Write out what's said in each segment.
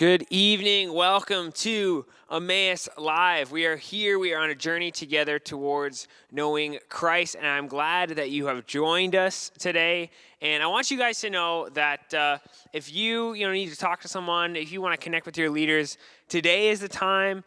Good evening. Welcome to Emmaus Live. We are here. We are on a journey together towards knowing Christ, and I'm glad that you have joined us today. And I want you guys to know that if you need to talk to someone, if you want to connect with your leaders, today is the time.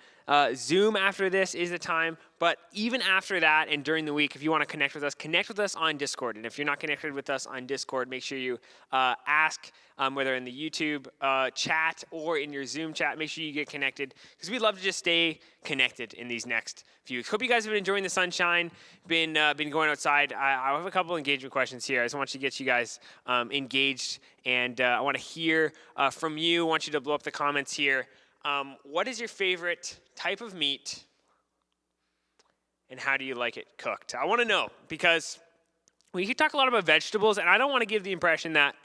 Zoom after this is the time. But even after that and during the week, if you want to connect with us on Discord. And if you're not connected with us on Discord, make sure you ask, whether in the YouTube chat or in your Zoom chat, make sure you get connected because we'd love to just stay connected in these next few weeks. Hope you guys have been enjoying the sunshine, been going outside. I have a couple engagement questions here. I just want to get you guys engaged, and I want to hear from you. I want you to blow up the comments here. What is your favorite type of meat, and how do you like it cooked? I want to know because we could talk a lot about vegetables, and I don't want to give the impression that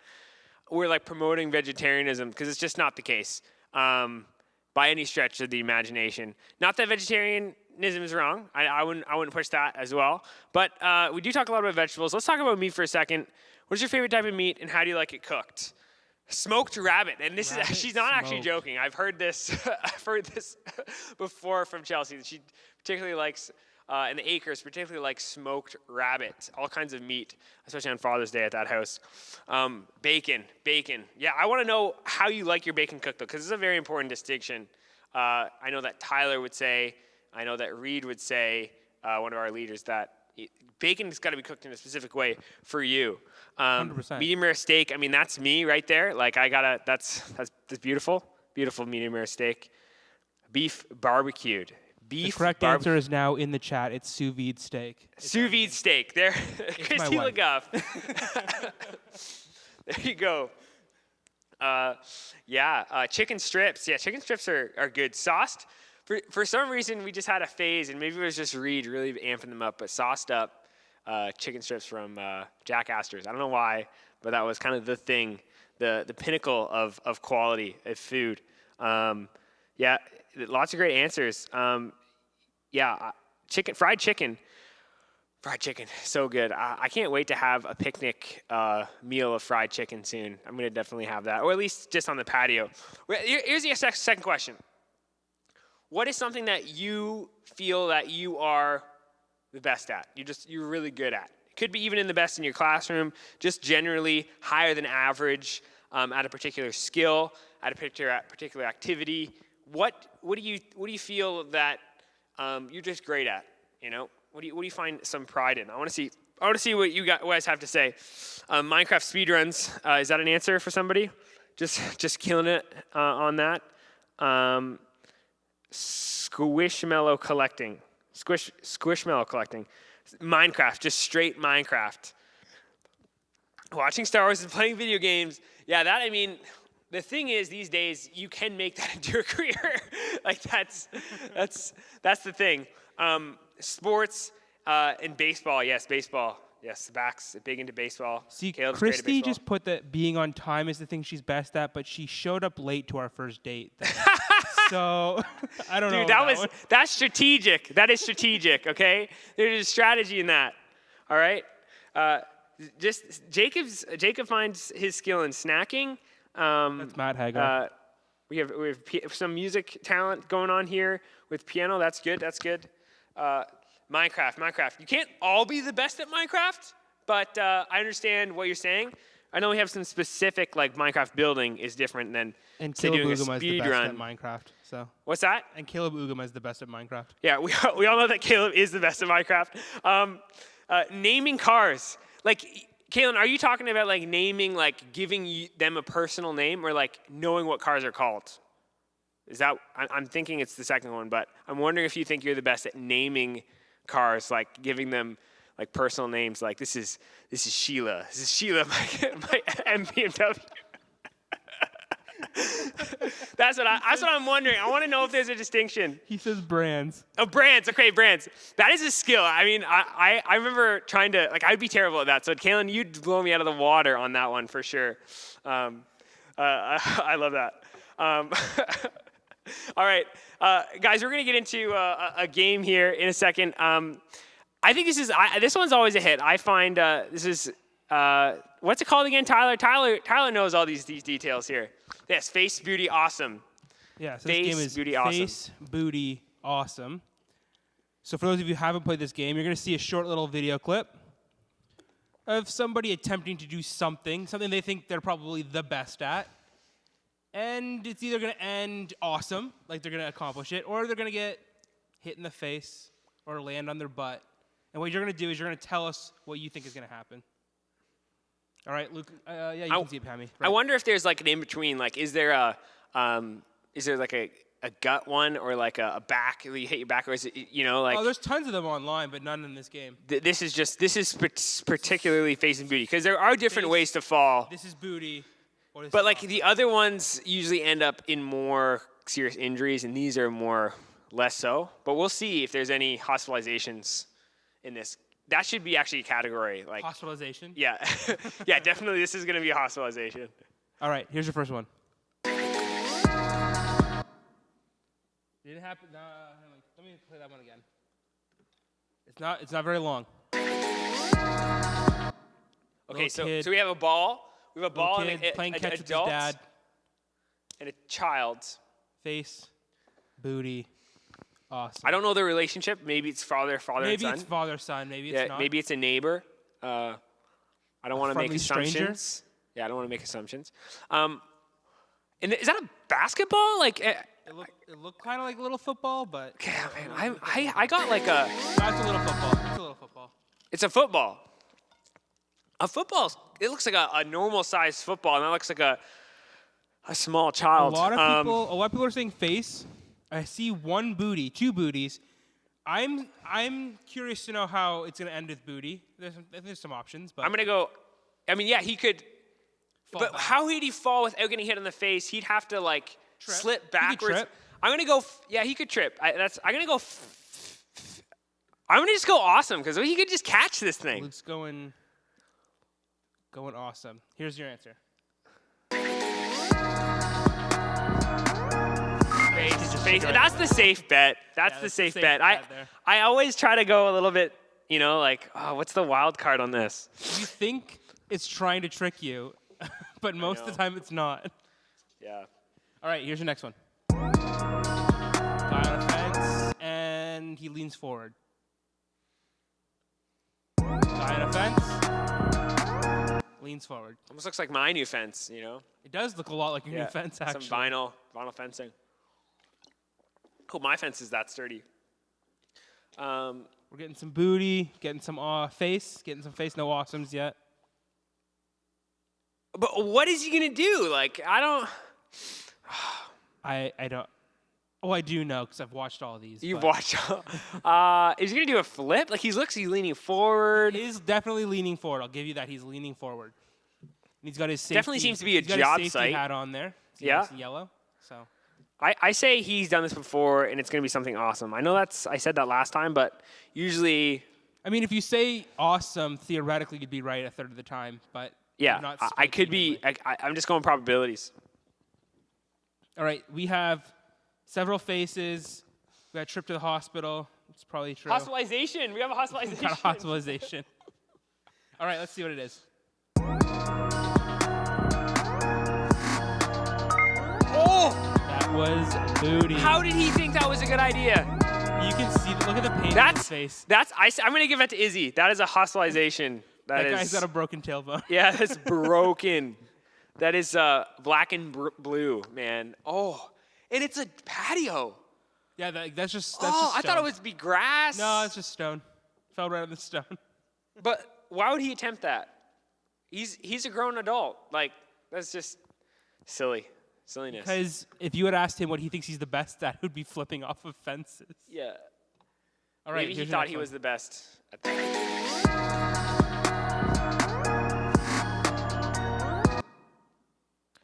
we're like promoting vegetarianism because it's just not the case by any stretch of the imagination. Not that vegetarianism is wrong. I wouldn't push that as well. But we do talk a lot about vegetables. Let's talk about meat for a second. What is your favorite type of meat, and how do you like it cooked? Smoked rabbit, and she's not actually joking. I've heard this before from Chelsea. That she particularly likes, and the Acres particularly like smoked rabbit, all kinds of meat, especially on Father's Day at that house. Bacon. Yeah, I want to know how you like your bacon cooked though, because it's a very important distinction. I know that Tyler would say, I know that Reed would say, one of our leaders, that bacon has got to be cooked in a specific way for you. 100%. Medium rare steak. I mean, that's me right there. Like that's beautiful, beautiful medium rare steak. Beef barbecued. The correct answer is now in the chat. It's sous vide steak. Sous vide steak. There, Christy Legoff. There you go. Chicken strips. Yeah, chicken strips are good. Sauced. For some reason, we just had a phase, and maybe it was just Reed really amping them up, but sauced up chicken strips from Jack Astor's. I don't know why, but that was kind of the thing, the pinnacle of quality of food. Lots of great answers. Fried chicken, so good. I can't wait to have a picnic meal of fried chicken soon. I'm going to definitely have that, or at least just on the patio. Here's the second question. What is something that you feel that you are the best at? You're really good at. It could be even in the best in your classroom, just generally higher than average at a particular skill, at a particular activity. What do you feel that you're just great at? What do you find some pride in? I want to see what you guys have to say. Minecraft speedruns, is that an answer for somebody? Just killing it on that. Squishmallow collecting. Squishmallow collecting. Minecraft, just straight Minecraft. Watching Star Wars and playing video games. Yeah, the thing is, these days, you can make that into a career. Like, that's the thing. Sports and baseball. Yes, baseball. Yes, Back's big into baseball. See, Caleb's Christy just put that being on time is the thing she's best at, but she showed up late to our first date. So, I don't know. Dude, that's strategic. That is strategic, okay? There's a strategy in that, all right? Jacob finds his skill in snacking. That's Matt Hagar. We have some music talent going on here with piano. That's good. Minecraft. You can't all be the best at Minecraft, but I understand what you're saying. I know we have some specific, like Minecraft building is different than say doing a speed run. At Minecraft. So what's that? And Caleb Ugama is the best at Minecraft. Yeah, we all know that Caleb is the best at Minecraft. Naming cars, like Kaylin, are you talking about like naming, like giving them a personal name, or like knowing what cars are called? Is that? I'm thinking it's the second one, but I'm wondering if you think you're the best at naming cars, like giving them like personal names, like this is Sheila. This is Sheila, my BMW. That's what I'm wondering. I want to know if there's a distinction. He says brands. Oh, brands. Okay, brands. That is a skill. I mean, I remember trying to, like, I'd be terrible at that. So, Kaylin, you'd blow me out of the water on that one for sure. I love that. All right, guys, we're going to get into a game here in a second. I think this one's always a hit. I find this is, what's it called again, Tyler? Tyler knows all these details here. Yes, face beauty, awesome. Yeah, so Face, this game is booty, awesome. Face, Booty, Awesome. So for those of you who haven't played this game, you're going to see a short little video clip of somebody attempting to do something they think they're probably the best at. And it's either going to end awesome, like they're going to accomplish it, or they're going to get hit in the face or land on their butt. And what you're going to do is you're going to tell us what you think is going to happen. All right, Luke. Yeah, you can see it behind me. I wonder if there's like an in between. Like, is there like a gut one or like a back? You hit your back, or is it like? Oh, there's tons of them online, but none in this game. This is particularly face and booty because there are different ways to fall. This is booty. But like the other ones usually end up in more serious injuries, and these are less so. But we'll see if there's any hospitalizations in this. That should be actually a category. Like hospitalization? Yeah. Yeah, definitely this is going to be a hospitalization. All right, here's your first one. Did it happen? Let me play that one again. It's not very long. Okay, so we have a ball. We have a ball and playing catch with his adult dad. And a child. Face, booty, awesome. I don't know the relationship. Maybe it's father and son. Maybe it's father-son. Maybe it's not. Maybe it's a neighbor. I don't want to make assumptions. Stranger? Yeah, I don't want to make assumptions. And is that a basketball? Like it looked kind of like a little football, but yeah, man, I got like a. That's a little football. It's a little football. It's a football. A football. It looks like a normal sized football, and that looks like a small child. A lot of people are saying face. I see one booty, two booties. I'm curious to know how it's gonna end with booty. There's some options, but I'm gonna go. I mean, yeah, he could. But how would he fall without getting hit in the face? He'd have to like slip backwards. Trip. I'm gonna go. Yeah, he could trip. I'm gonna go. I'm gonna just go awesome because he could just catch this thing. Luke's going awesome. Here's your answer. Face. That's the safe bet. That's the safe bet. I always try to go a little bit, like, oh, what's the wild card on this? You think it's trying to trick you, but most of the time it's not. Yeah. All right, here's your next one. Guy on a fence, and he leans forward. Guy on a fence, leans forward. Almost looks like my new fence, It does look a lot like your new fence, actually. Some vinyl fencing. Cool, my fence is that sturdy. We're getting some booty, getting some face, no awesomes yet. But what is he gonna do? Like, I don't. I don't. Oh, I do know because I've watched all of these. You've watched. Is he gonna do a flip? Like he's leaning forward. He is definitely leaning forward. I'll give you that. He's leaning forward. And he's got his safety. Definitely seems to be a he's got job his safety site. hat on there. It's Yeah. nice and yellow. So. I say he's done this before, and it's gonna be something awesome. I know I said that last time, but usually. I mean, if you say awesome, theoretically you'd be right a third of the time, but. Yeah, I could be. I'm just going probabilities. All right, we have several faces. We got a trip to the hospital. It's probably true. Hospitalization. We have a hospitalization. Got a hospitalization. All right, let's see what it is. Oh! That was booty. How did he think that was a good idea? You can see. Look at the pain on his face. I'm gonna give that to Izzy. That is a hospitalization. That guy's got a broken tailbone. Yeah, that's broken. That is black and blue, man. Oh, and it's a patio. Yeah, that's just I stone. thought it would be grass. No, it's just stone. Fell right on the stone. But why would he attempt that? He's a grown adult. Like, that's just silliness. Because if you had asked him what he thinks he's the best at, it would be flipping off of fences. Yeah. All right. Maybe he thought he was the best at that.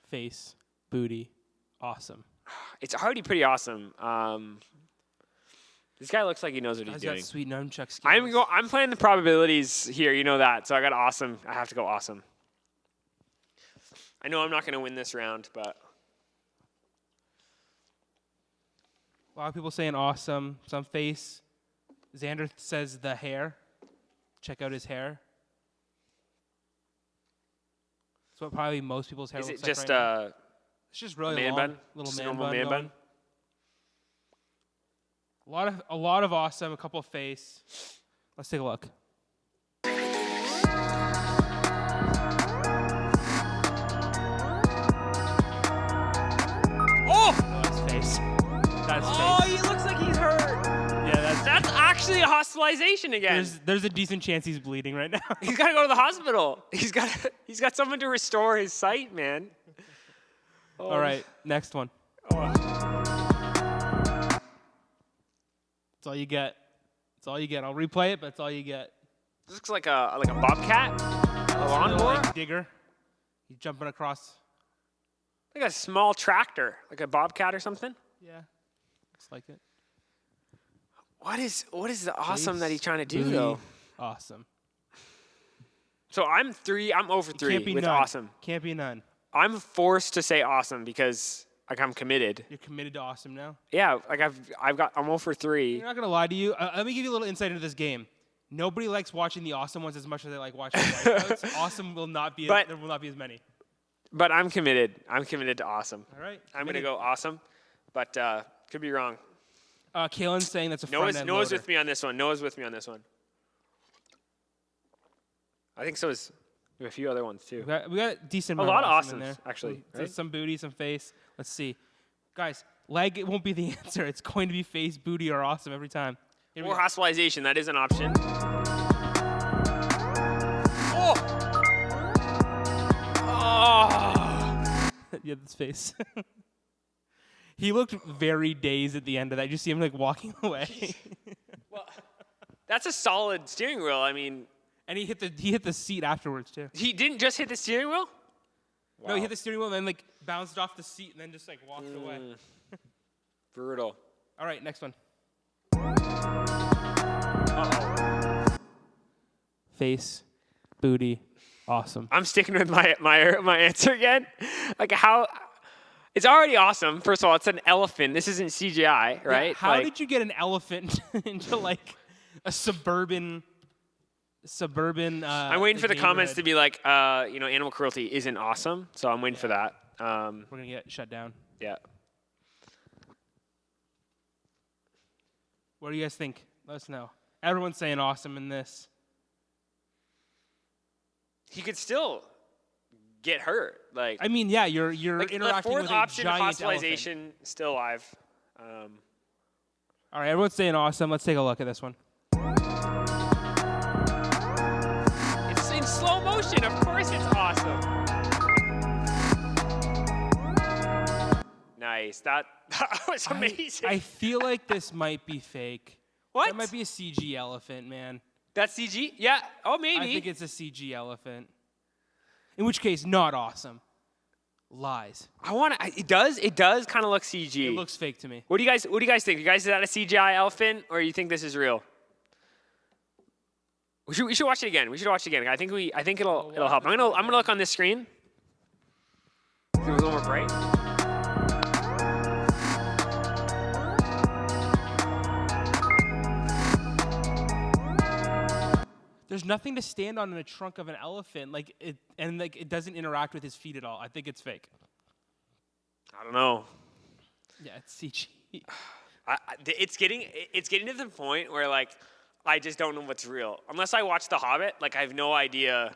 Face, booty, awesome. It's already pretty awesome. This guy looks like he knows what he's doing. Got sweet nunchuck skills. I'm playing the probabilities here. You know that. So I got awesome. I have to go awesome. I know I'm not going to win this round, but. A lot of people saying awesome. Some face. Xander says the hair. Check out his hair. That's what probably most people's hair looks like right now. It's just really man long. bun? Little Just a man normal bun. man going. bun? A lot of awesome. A couple of face. Let's take a look. Oh! No, that's face. That's Oh, face. he looks like he's hurt. Yeah, That's actually a hospitalization again. There's a decent chance he's bleeding right now. He's got to go to the hospital. He's got someone to restore his sight, man. Oh. All right, next one. Oh. That's all you get. That's all you get. I'll replay it, but that's all you get. This looks like a bobcat, a lawnmower, Like digger. He's jumping across. like a small tractor, like a bobcat or something. Yeah, looks like it. What is the awesome that he's Face, trying to do booty. though? Awesome. So I'm over It 3 can't be with none. awesome. Can't be none. I'm forced to say awesome because like I'm committed. You're committed to awesome now. Yeah, like I'm over 3. I'm not gonna lie to you. Let me give you a little insight into this game. Nobody likes watching the awesome ones as much as they like watching the white coats. Awesome will not be. But- There will not be as many. But I'm committed. I'm committed to awesome. All right. I'm gonna go awesome, but could be wrong. Kalen's saying that's a front Noah's end Noah's loader. with me on this one. Noah's with me on this one. I think so is we have a few other ones too. We got a decent A amount lot of awesome in awesomes, there. actually, So right? some booty, some face. Let's see. Guys, leg it won't be the answer. It's going to be face, booty, or awesome every time. Here we Or go. hospitalization, that is an option. Oh! Oh! Yeah, that's face. He looked very dazed at the end of that. You see him like walking away. Well, that's a solid steering wheel. I mean, And he hit the seat afterwards too. he didn't just hit the steering wheel? No, he hit the steering wheel and then like bounced off the seat and then just like walked away. Brutal. All right, next one. Uh-oh. Face, booty, awesome. I'm sticking with my answer again. Like how it's already awesome. First of all, it's an elephant. This isn't CGI, right? Yeah, how Like, did you get an elephant into like a suburban? I'm waiting for the comments to be like, animal cruelty isn't awesome. So I'm waiting for that. We're gonna get shut down. Yeah. What do you guys think? Let us know. Everyone's saying awesome in this. He could still get hurt. Like, I mean, yeah, you're like the interacting fourth with a option of giant elephant. hospitalization still alive. All right, everyone's saying awesome. Let's take a look at this one. It's in slow motion. Of course, it's awesome. Nice. That was amazing. I feel like this might be fake. What? That might be a CG elephant, man. That's CG? Yeah. Oh, maybe. I think it's a CG elephant. In which case, not awesome. Lies. It does kind of look CG. It looks fake to me. What do you guys think? You guys, is that a CGI elephant, or you think this is real? We should watch it again. I think it'll help. I'm gonna look on this screen. See if it was a little more bright. There's nothing to stand on in the trunk of an elephant, it doesn't interact with his feet at all. I think it's fake. I don't know. Yeah, it's CG. It's getting to the point where like I just don't know what's real. Unless I watch The Hobbit, like I have no idea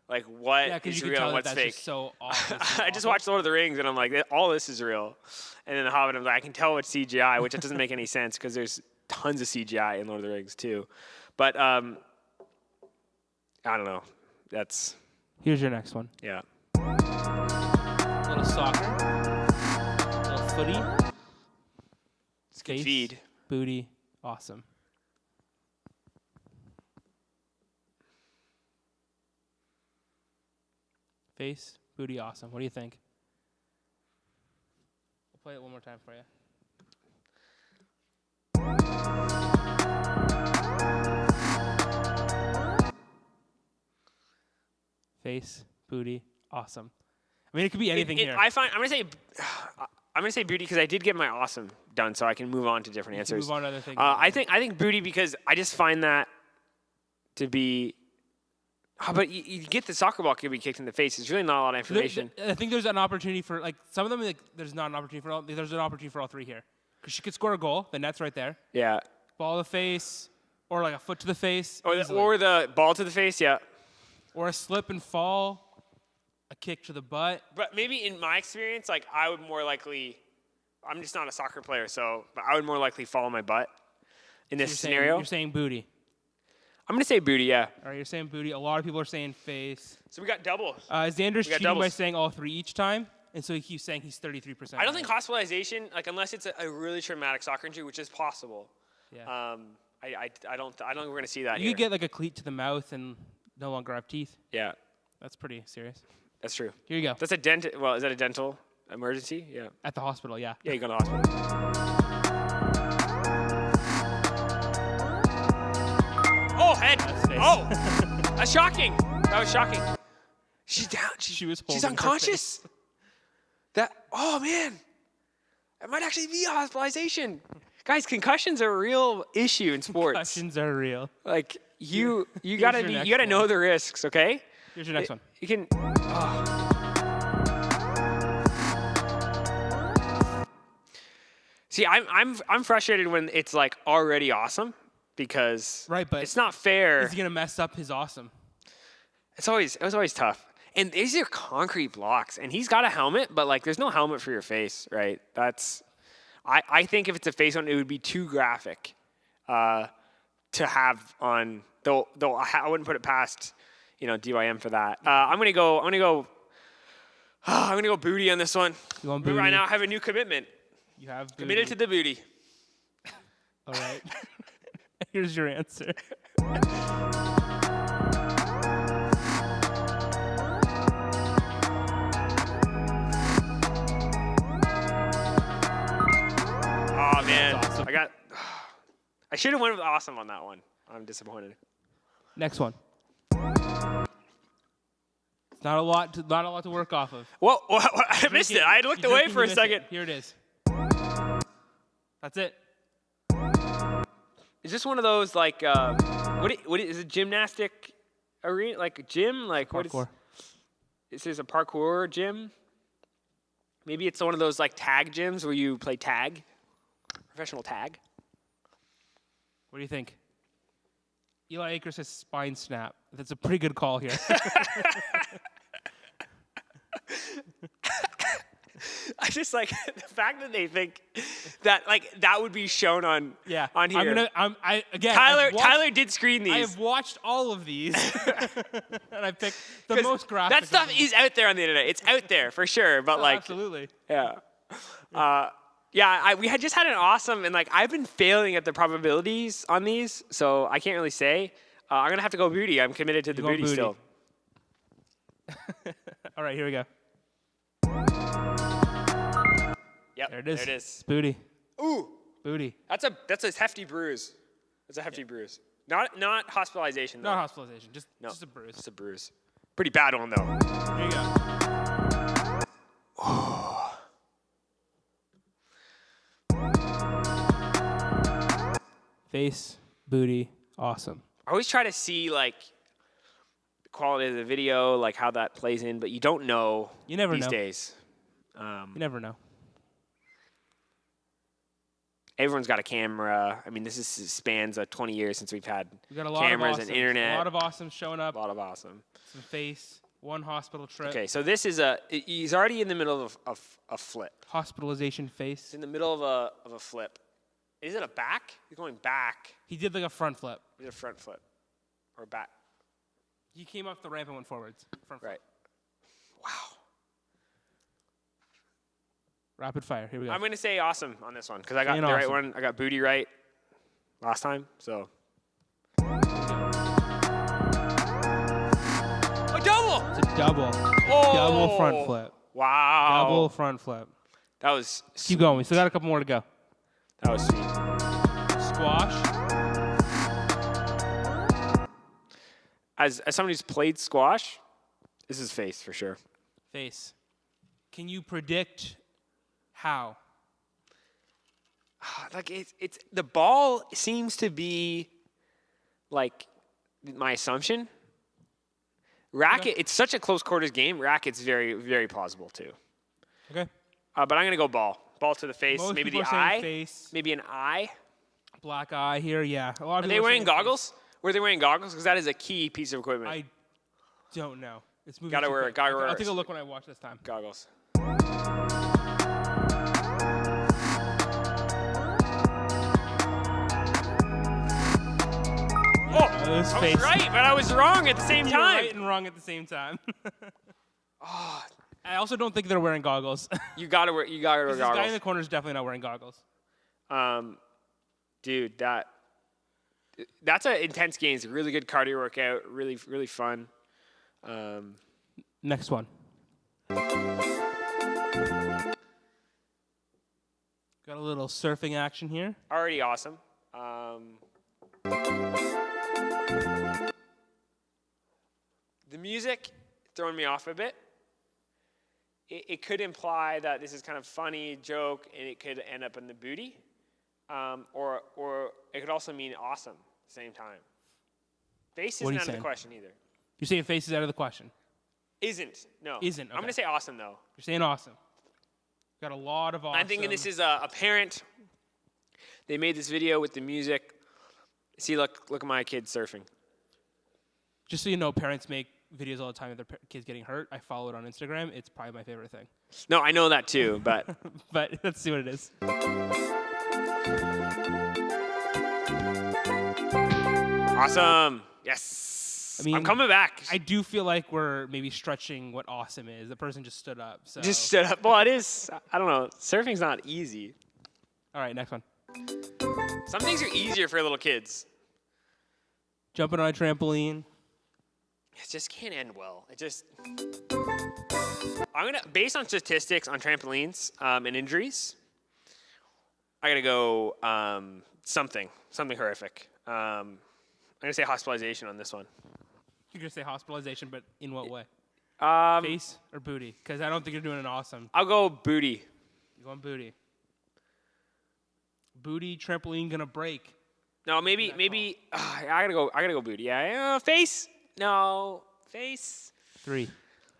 like what Yeah, because is you can real tell and that what's that's fake. just so awful. I just watched Lord of the Rings and I'm like, all this is real. And then The Hobbit, I'm like, I can tell it's CGI, which it doesn't make any sense because there's tons of CGI in Lord of the Rings too. But I don't know. That's Here's your next one. yeah. Little soccer. Little footy. It's good Face, feed. booty. Awesome. Face, booty, awesome. What do you think? I'll play it one more time for you. Face, booty, awesome. I mean, it could be anything here. I'm gonna say booty because I did get my awesome done, so I can move on to different You can answers. move on to other things. I think booty because I just find that to be. But you get the soccer ball could be kicked in the face. It's really not a lot of information. I think there's an opportunity for some of them. Like, there's not an opportunity for all. There's an opportunity for all three here. Because she could score a goal. The net's right there. Yeah. Ball to the face, or like a foot to the face. Or the ball to the face, yeah. Or a slip and fall, a kick to the butt. But maybe in my experience, like I would more likely, I'm just not a soccer player, but I would more likely fall on my butt in this scenario. You're saying booty. I'm going to say booty, yeah. All right, you're saying booty. A lot of people are saying face. So we got doubles. Xander's cheating doubles. by saying all 3 each time, and so he keeps saying he's 33%. I don't think hospitalization, like unless it's a really traumatic soccer injury, which is possible. Yeah. I don't think we're going to see that You here. could get like a cleat to the mouth and no longer have teeth. Yeah, That's pretty serious. that's true. Here you go. That's is that a dental emergency? Yeah. At the hospital, yeah. Yeah, you go to the hospital. Oh, head. Oh, that's shocking. That was shocking. She's down. She's She's unconscious. Oh, man. It might actually be a hospitalization. Guys, concussions are a real issue in sports. Concussions are real. Like you gotta know the risks, okay? Here's your next one. You can. See, I'm frustrated when it's like already awesome because Right, but it's not fair. Is he gonna mess up his awesome? It was always tough. And these are concrete blocks, and he's got a helmet, but like there's no helmet for your face, right? I think if it's a face one, it would be too graphic to have on. Though I wouldn't put it past, DYM for that. I'm gonna go booty on this one. You want booty? Right now, I have a new commitment. You have booty. Committed to the booty. All right. Here's your answer. Oh man, Awesome. I should have went with awesome on that one. I'm disappointed. Next one. It's not a lot to work off of. Whoa, I missed it. I looked away for a second. Here it is. That's it. Is this one of those like what is it, gymnastic arena, like a gym, like Parkour. what is this, a parkour gym? Maybe it's one of those like tag gyms where you play tag, professional tag. What do you think? Eli Akers says spine snap. That's a pretty good call here. I just like the fact that they think that like that would be shown on Yeah. on here. Again. Tyler did screen these. I have watched all of these, and I picked the most graphic. That stuff of them. is out there on the internet. It's out there for sure. But Oh, like, absolutely. yeah, we had just had an awesome, and like I've been failing at the probabilities on these, so I can't really say. I'm gonna have to go booty. I'm committed to the going booty booty. still. All right, here we go. Yep, There it is. There it is. It's booty. Ooh, Booty. that's a hefty bruise. That's a hefty bruise. Not hospitalization though. Not hospitalization. Just a bruise. Just a bruise. Pretty bad one though. Here you go. Face, booty, awesome. I always try to see like the quality of the video, like how that plays in, but you don't know You never these know. days. You never know. Everyone's got a camera. I mean, spans 20 years since we've had We got a lot cameras of awesome. and internet. A lot of awesome showing up. A lot of awesome. Some face, one hospital trip. Okay, so this is he's already in the middle of a flip. Hospitalization He's face. in the middle of a flip. Is it a back? He's going back. He did like a front flip. Is it a front flip? Or back? He came off the ramp and went forwards. Front flip. Right. Wow. Rapid fire. Here we go. I'm going to say awesome on this one because I got Saying the right awesome. one. I got booty right last time, so. A double! It's a double. Oh! Double front flip. Wow. Double front flip. That was Keep going. We still got a couple more to go. That was sweet. Squash. As someone who's played squash, this is face for sure. Face. Can you predict how? Like it's the ball seems to be like my assumption. Racket, it's such a close quarters game. Racket's very, very plausible too. Okay. But I'm gonna go ball. Ball to the face. Most Maybe people the are saying eye. face. Maybe an eye. Black eye here, yeah. A lot of Are people they wearing saying face. goggles? Were they wearing goggles? Because that is a key piece of equipment. I don't know. It's moving Gotta too wear- quick. gotta wear- I'll take a look when I watch this time. Goggles. Oh, It was I face. was right, but I was wrong at the same You were time. right and wrong at the same time. I also don't think they're wearing goggles. You gotta wear This guy in the goggles. corner is definitely not wearing goggles. Dude, that's an intense game. It's a really good cardio workout. Really, really fun. Next one. Got a little surfing action here. Already awesome. The music throwing me off a bit. It could imply that this is kind of funny joke, and it could end up in the booty, or it could also mean awesome at the same time. Face What are isn't you out of the saying? question either. You're saying face is out of the question. Isn't no. Isn't, I'm okay. gonna say awesome though. You're saying awesome. Got a lot of awesome. I'm thinking this is a parent. They made this video with the music. See, look at my kid surfing. Just so you know, parents make videos all the time of their kids getting hurt. I follow it on Instagram. It's probably my favorite thing. No, I know that too, but But let's see what it is. awesome. Yes. I mean, I'm coming back. I do feel like we're maybe stretching what awesome is. The person just stood up. So. just stood up. Well, it is. I don't know. Surfing's not easy. All right, next one. Some things are easier for little kids. Jumping on a trampoline. It just can't end well. It just. I'm gonna, based on statistics on trampolines and injuries, I gotta go something horrific. I'm gonna say hospitalization on this one. You're gonna say hospitalization, but in what way? Um, Face or booty? Because I don't think you're doing an awesome. I'll go booty. You're going booty. Booty trampoline gonna break. No, maybe. I gotta go booty. Yeah, face. No, face. 3,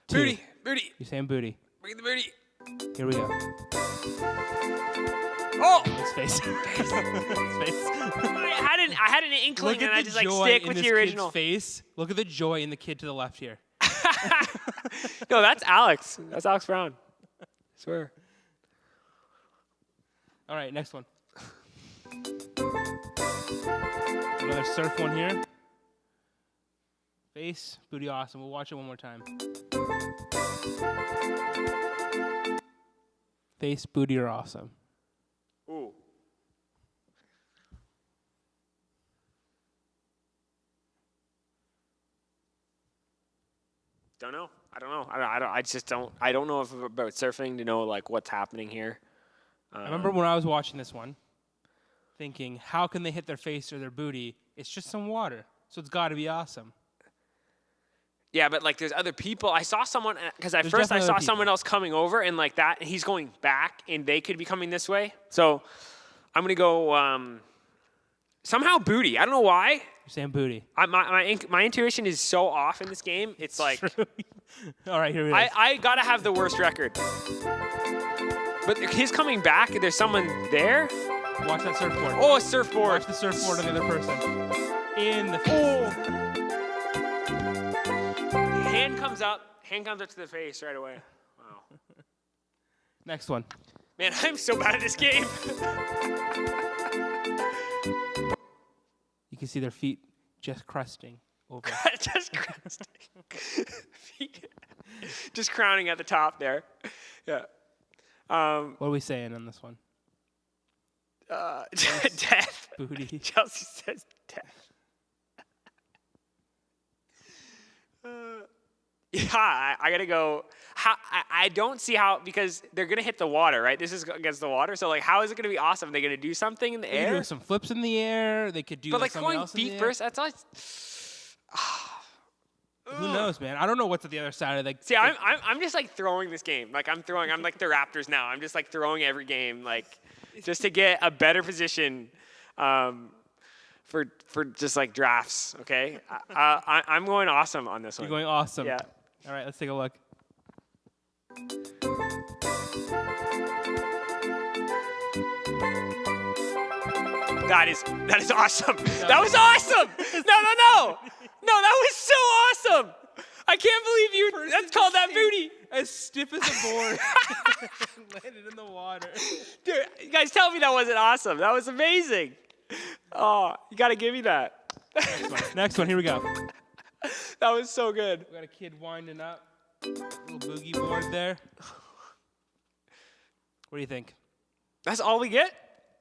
2. Booty. You're saying booty. Bring the booty. Here we go. Oh, It's face. It's face. I had an inkling, Look and at I the just like joy stick in with this the original. kid's face. Look at the joy in the kid to the left here. No, that's Alex. That's Alex Brown. I swear. All right, next one. Another surf one here. Face, booty, awesome. We'll watch it one more time. Face, booty, or awesome. Ooh. Don't know. I don't know. I just don't. I don't know about surfing to know like what's happening here. I remember when I was watching this one, thinking, how can they hit their face or their booty? It's just some water, so it's got to be awesome. Yeah, but like there's other people. I saw someone because at There's first I definitely saw other someone people. else coming over and like that, and he's going back, and they could be coming this way. So I'm gonna go somehow booty. I don't know why. You're saying booty. My intuition is so off in this game. It's like All right, here we go. I gotta have the worst record. But he's coming back, and there's someone there. Watch that surfboard. Oh, a surfboard. Watch the surfboard on the other person. In the face. Oh. Hand comes up to the face right away. Wow. Next one. Man, I'm so bad at this game. You can see their feet just crusting over. Just crusting. Just crowning at the top there. Yeah. What are we saying on this one? Death. Booty. Chelsea says death. Yeah, I gotta go. I don't see how, because they're gonna hit the water, right? This is against the water, so like, how is it gonna be awesome? They're gonna do something in the They could air, do some flips in the air. They could do but like something going else in the feet air. first. That's like. Who knows, man? I don't know what's at the other side of the. See, I'm just like throwing this game. Like I'm like the Raptors now. I'm just like throwing every game, like just to get a better position, for just like drafts. Okay, I'm going awesome on this one. You're going awesome. Yeah. All right, let's take a look. That is awesome. That was awesome. No, that was so awesome. I can't believe you. That's called that booty. As stiff as a board. Landed in the water. Dude, you guys tell me that wasn't awesome. That was amazing. Oh, you got to give me that. Next one, here we go. That was so good. We got a kid winding up. Little boogie board there. What do you think? That's all we get?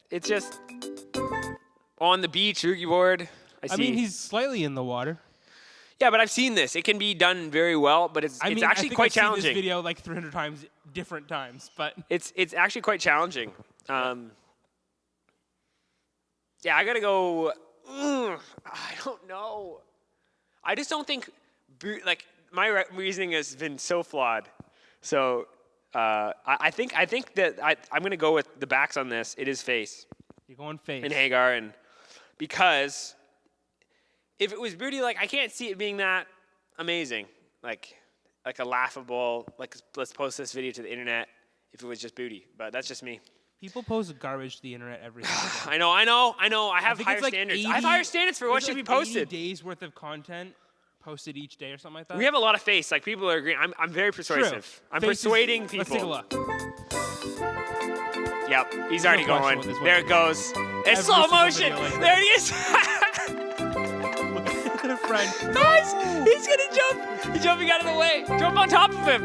It's just on the beach, boogie board. I mean, he's slightly in the water. Yeah, but I've seen this. It can be done very well, but it's actually quite challenging. I've seen this video like 300 times, different times, but it's actually quite challenging. Yeah, I gotta go. I don't know. I just don't think my reasoning has been so flawed. So I think that I'm gonna go with the backs on this. It is face. You're going face. And Hagar, and because if it was booty, I can't see it being that amazing. Like a laughable, let's post this video to the internet if it was just booty. But that's just me. People post garbage to the internet every single day. I know. I have higher standards. I have higher standards for what should be posted. 80 days worth of content posted each day or something like that. We have a lot of face. People are agreeing. I'm very persuasive. True. I'm persuading people. Let's take a look. Yep, he's already going. There it goes. It's slow motion. There it is. Friend. Guys, he's gonna jump. He's jumping out of the way. Jump on top of him.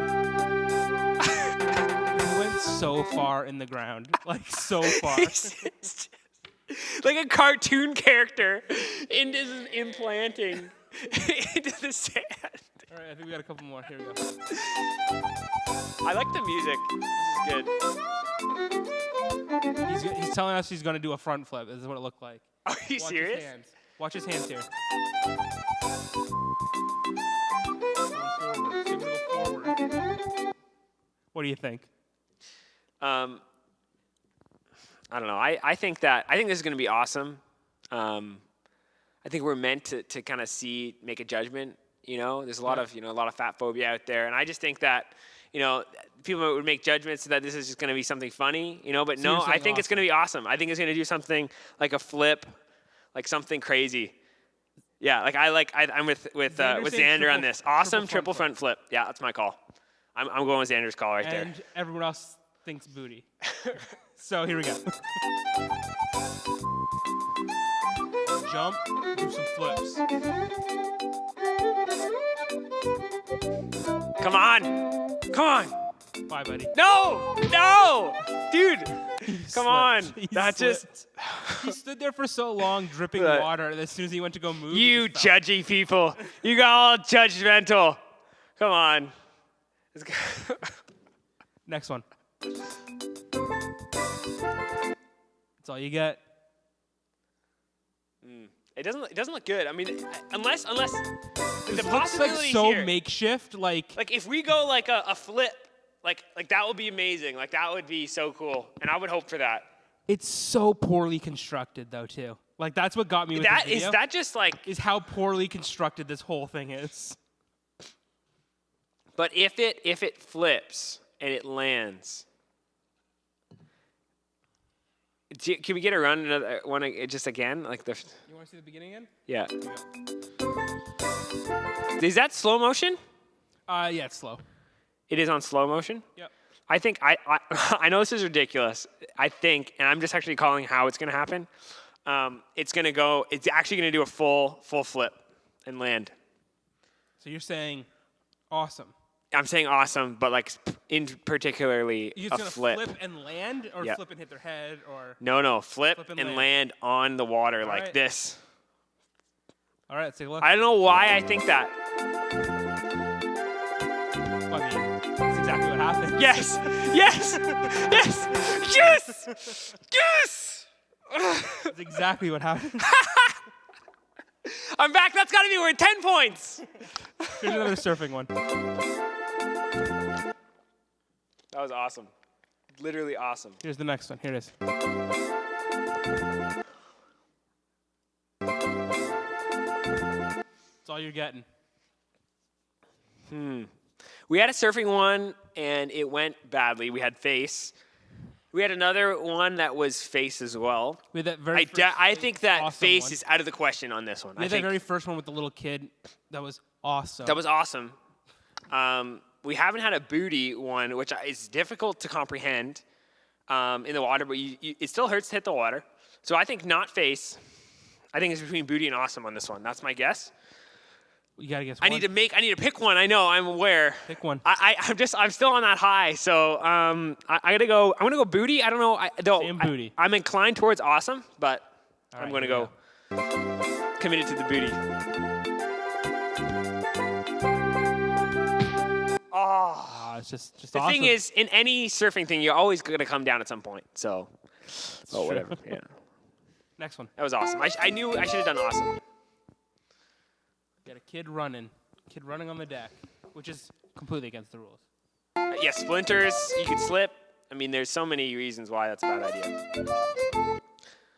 He went so far in the ground, so far. Like a cartoon character implanting into the sand. All right, I think we got a couple more. Here we go. I like the music. This is good. He's telling us he's going to do a front flip. This is what it looked like. Are you serious? Watch his hands here. Forward. What do you think? I don't know. I think this is going to be awesome. I think we're meant to kind of make a judgment. There's a lot of fat phobia out there, and I just think that people would make judgments that this is just going to be something funny. But so no, I think it's going to be awesome. I think it's going to do something like a flip, like something crazy. Yeah, I'm with Xander on this. Awesome triple front flip. Yeah, that's my call. I'm going with Xander's call right there. And everyone else thinks booty. So here we go. Jump, do some flips. Come on. Bye, buddy. No, dude. Come on. That's just. He stood there for so long, dripping water, and as soon as he went to go move, you judgy people. You got all judgmental. Come on. Next one. That's all you get. It doesn't look good. I mean, unless the looks possibility so here, makeshift. Like if we go a flip, like that would be amazing. Like that would be so cool, and I would hope for that. It's so poorly constructed, though, too. Like that's what got me with this video. Is that just is how poorly constructed this whole thing is. But if it flips and it lands. Can we get a run another one just again? You want to see the beginning again? Yeah. Is that slow motion? Yeah, it's slow. It is on slow motion? Yep. I think I know this is ridiculous. I think, and I'm just actually calling how it's going to happen. It's actually going to do a full flip and land. So you're saying awesome. I'm saying awesome, but in particularly a flip. Flip and land, or flip and hit their head, or no, flip and land on the water this. All right, let's take a look. I don't know why I think that. Well, I mean, that's exactly what happened. Yes. That's exactly what happened. I'm back. That's got to be worth 10 points. Here's another surfing one. That was awesome. Literally awesome. Here's the next one. Here it is. That's all you're getting. We had a surfing one, and it went badly. We had face. We had another one that was face as well. We had that very I think that awesome face one. is out of the question on this one. We had that very first one with the little kid. That was awesome. That was awesome. We haven't had a booty one, which is difficult to comprehend in the water, but it still hurts to hit the water. So I think not face. I think it's between booty and awesome on this one. That's my guess. You gotta guess. I need to pick one. I know. I'm aware. Pick one. I'm still on that high. So I'm gonna go booty. I don't know. Same booty. I'm inclined towards awesome, but All I'm right, gonna here go committed to the booty. Oh. It's just The awesome. thing is, in any surfing thing, you're always gonna come down at some point. So, whatever. Yeah, Next one. that was awesome. I knew I should have done awesome. Got a kid running on the deck, which is completely against the rules. Yeah, splinters. You could slip. I mean, there's so many reasons why that's a bad idea.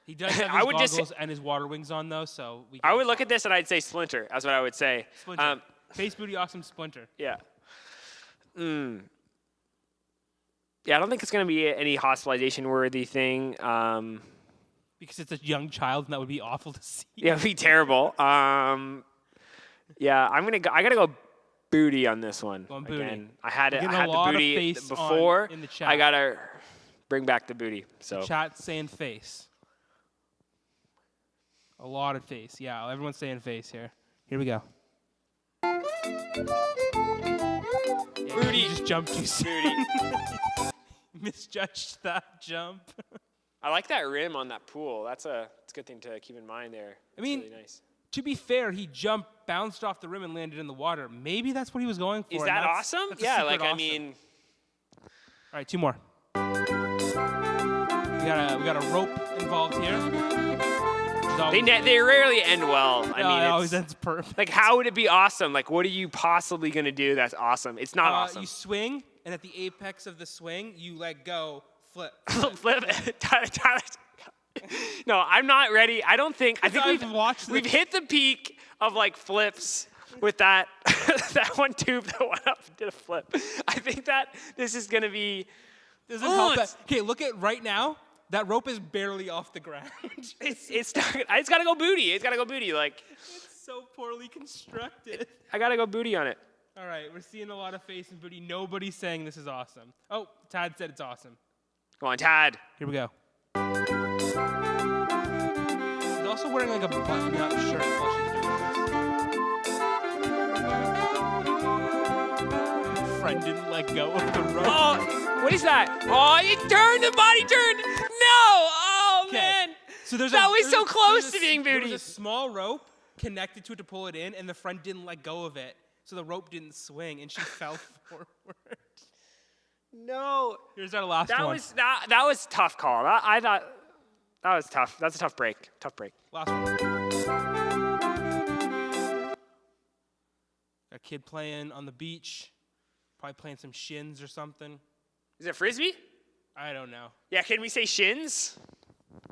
He does have I his would just goggles and his water wings on though, so we. I would look at this and I'd say splinter. That's what I would say. Splinter. Face booty, awesome splinter. Yeah. Yeah, I don't think it's going to be any hospitalization-worthy thing. Because it's a young child, and that would be awful to see. Yeah, it'd be terrible. Yeah, I gotta go booty on this one. Going booty. Again, I had We're the getting a lot of booty face before. in the chat. I gotta bring back the booty. So Chat saying face. A lot of face. Yeah, everyone's saying face here. Here we go. booty. You just jumped too soon. Booty. Misjudged that jump. I like that rim on that pool. It's a good thing to keep in mind there. I mean, it's really nice. To be fair, he jumped, bounced off the rim, and landed in the water. Maybe that's what he was going for. Is and that that's- awesome? that's a Yeah, secret like I awesome. mean, All right, two more. We got a rope involved here. they rarely end well. I mean, it always it's, ends perfect. like how would it be awesome? Like what are you possibly gonna do that's awesome? It's not awesome. You swing, and at the apex of the swing, you let go, flip. Flip. Tyler. No, I'm not ready. I think we've hit the peak of like flips with that that one tube that went up and did a flip. I think that this is gonna be. Doesn't help that. Okay, look at right now. That rope is barely off the ground. It's gotta go booty. It's gotta go booty. Like It's so poorly constructed. I gotta go booty on it. All right, we're seeing a lot of face and booty. Nobody's saying this is awesome. Oh, Tad said it's awesome. Go on, Tad. Here we go. He's also wearing like a button-up shirt while she's doing this. Friend didn't let go of the rope. Oh, what is that? Oh, it turned. The body turned. No. Oh man. So that was so close to being booty. There was a small rope connected to it to pull it in, and the friend didn't let go of it, so the rope didn't swing, and she fell forward. No. Here's our last one. That was a tough call. I thought that was tough. That's a tough break. Tough break. Last one. Got a kid playing on the beach, probably playing some shins or something. Is it frisbee? I don't know. Yeah. Can we say shins?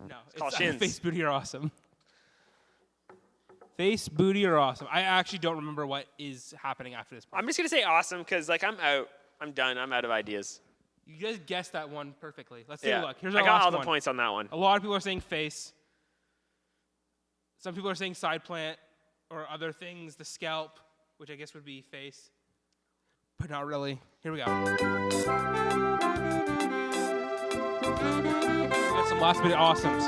No, called shins. Face, booty, or awesome. Face, booty, or awesome. I actually don't remember what is happening after this point. I'm just gonna say awesome because like I'm out. I'm done. I'm out of ideas. You guys guessed that one perfectly. Let's take a look. Here's I our got last all the one. points on that one. A lot of people are saying face. Some people are saying side plant or other things, the scalp, which I guess would be face, but not really. Here we go. We got some last minute awesomes.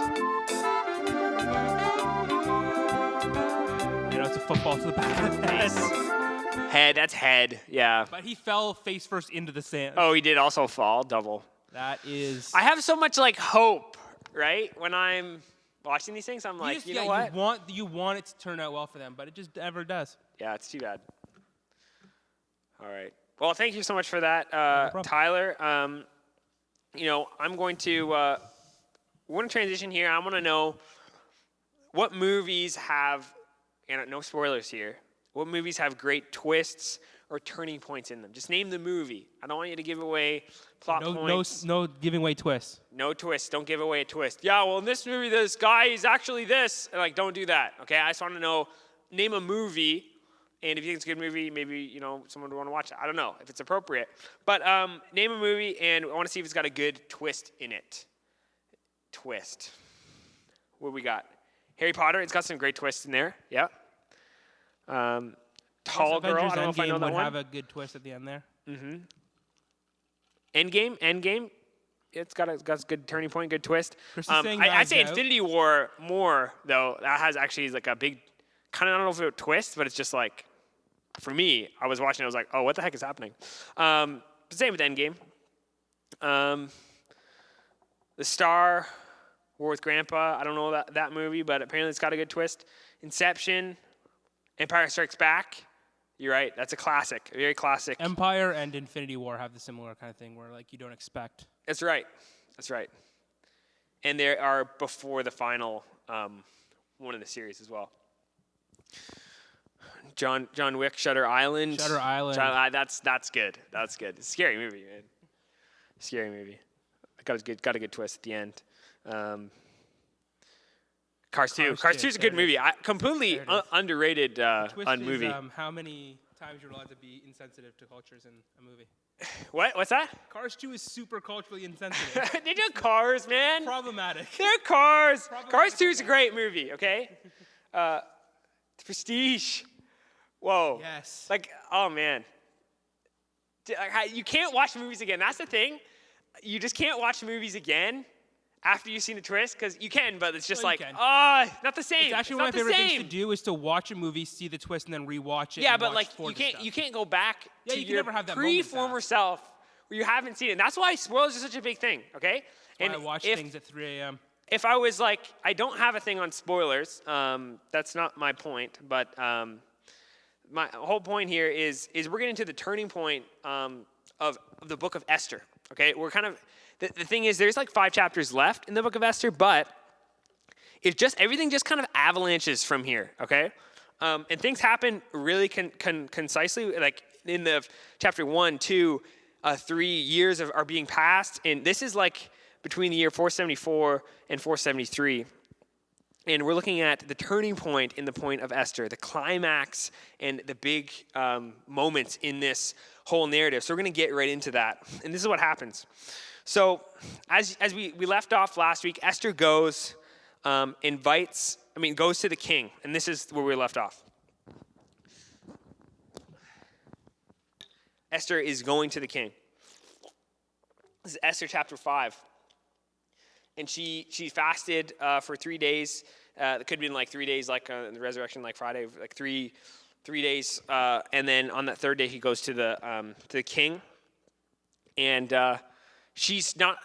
You know, it's a football to the back of the head. Head. That's head. Yeah. But he fell face first into the sand. Oh, he did also fall. Double. That is. I have so much like hope, right? When I'm watching these things, I'm like, you know what? You want it to turn out well for them, but it just never does. Yeah, it's too bad. All right. Well, thank you so much for that, problem. Tyler. You know, I'm going to we're going to transition here. I want to know what movies have, and no spoilers here, what movies have great twists or turning points in them. Just name the movie. I don't want you to give away plot points. No giving away twists. No twists. Don't give away a twist. Yeah, well, in this movie, this guy is actually this. And, like, don't do that, okay? I just want to know, name a movie And if you think it's a good movie, maybe, someone would want to watch it. I don't know if it's appropriate. But name a movie, and I want to see if it's got a good twist in it. Twist. What we got? Harry Potter. It's got some great twists in there. Yeah. Tall Girl. I don't know if I know that would one. have a good twist at the end there. Mm-hmm. Endgame. It's got a good turning point, good twist. I'd say Infinity War more, though. That has actually like a big, kind of, I don't know if it's a twist, but it's just like, for me, I was watching, I was like, oh, what the heck is happening? Same with Endgame. The Star, War with Grandpa, I don't know that movie, but apparently it's got a good twist. Inception, Empire Strikes Back. You're right, that's a classic, a very classic. Empire and Infinity War have the similar kind of thing where like you don't expect. That's right. And they are before the final one in the series as well. John Wick, Shutter Island. That's good. That's good. It's a scary movie, man. Scary movie. Got a good twist at the end. Cars 2. Cars 2 is a good movie. Completely underrated movie. Is, how many times you're allowed to be insensitive to cultures in a movie? What? What's that? Cars 2 is super culturally insensitive. They do Cars, man. Problematic. They're Cars. Cars 2 is a great movie, okay? Prestige. Whoa. Yes. Like, oh, man. You can't watch movies again. That's the thing. You just can't watch movies again after you've seen the twist, because you can, but it's just not the same. It's actually one of my favorite things to do is to watch a movie, see the twist, and then rewatch it. Yeah, but like you can't go back to your pre-former self where you haven't seen it. And that's why spoilers are such a big thing, okay? And I watch things at 3 a.m. If I was like, I don't have a thing on spoilers. That's not my point, but my whole point here is we're getting to the turning point of the book of Esther. Okay, we're kind of the thing is there's like 5 chapters left in the book of Esther, but everything just kind of avalanches from here. Okay, and things happen really concisely. Like in the chapter 1, 2, 3 years are being passed, and this is like between the year 474 and 473. And we're looking at the turning point in the point of Esther, the climax and the big moments in this whole narrative. So we're going to get right into that. And this is what happens. So as we left off last week, Esther goes to the king. And this is where we left off. Esther is going to the king. This is Esther chapter 5. And she fasted for 3 days. It could have been like 3 days, like the resurrection, like Friday, like three days. And then on that third day, he goes to the king. And she's not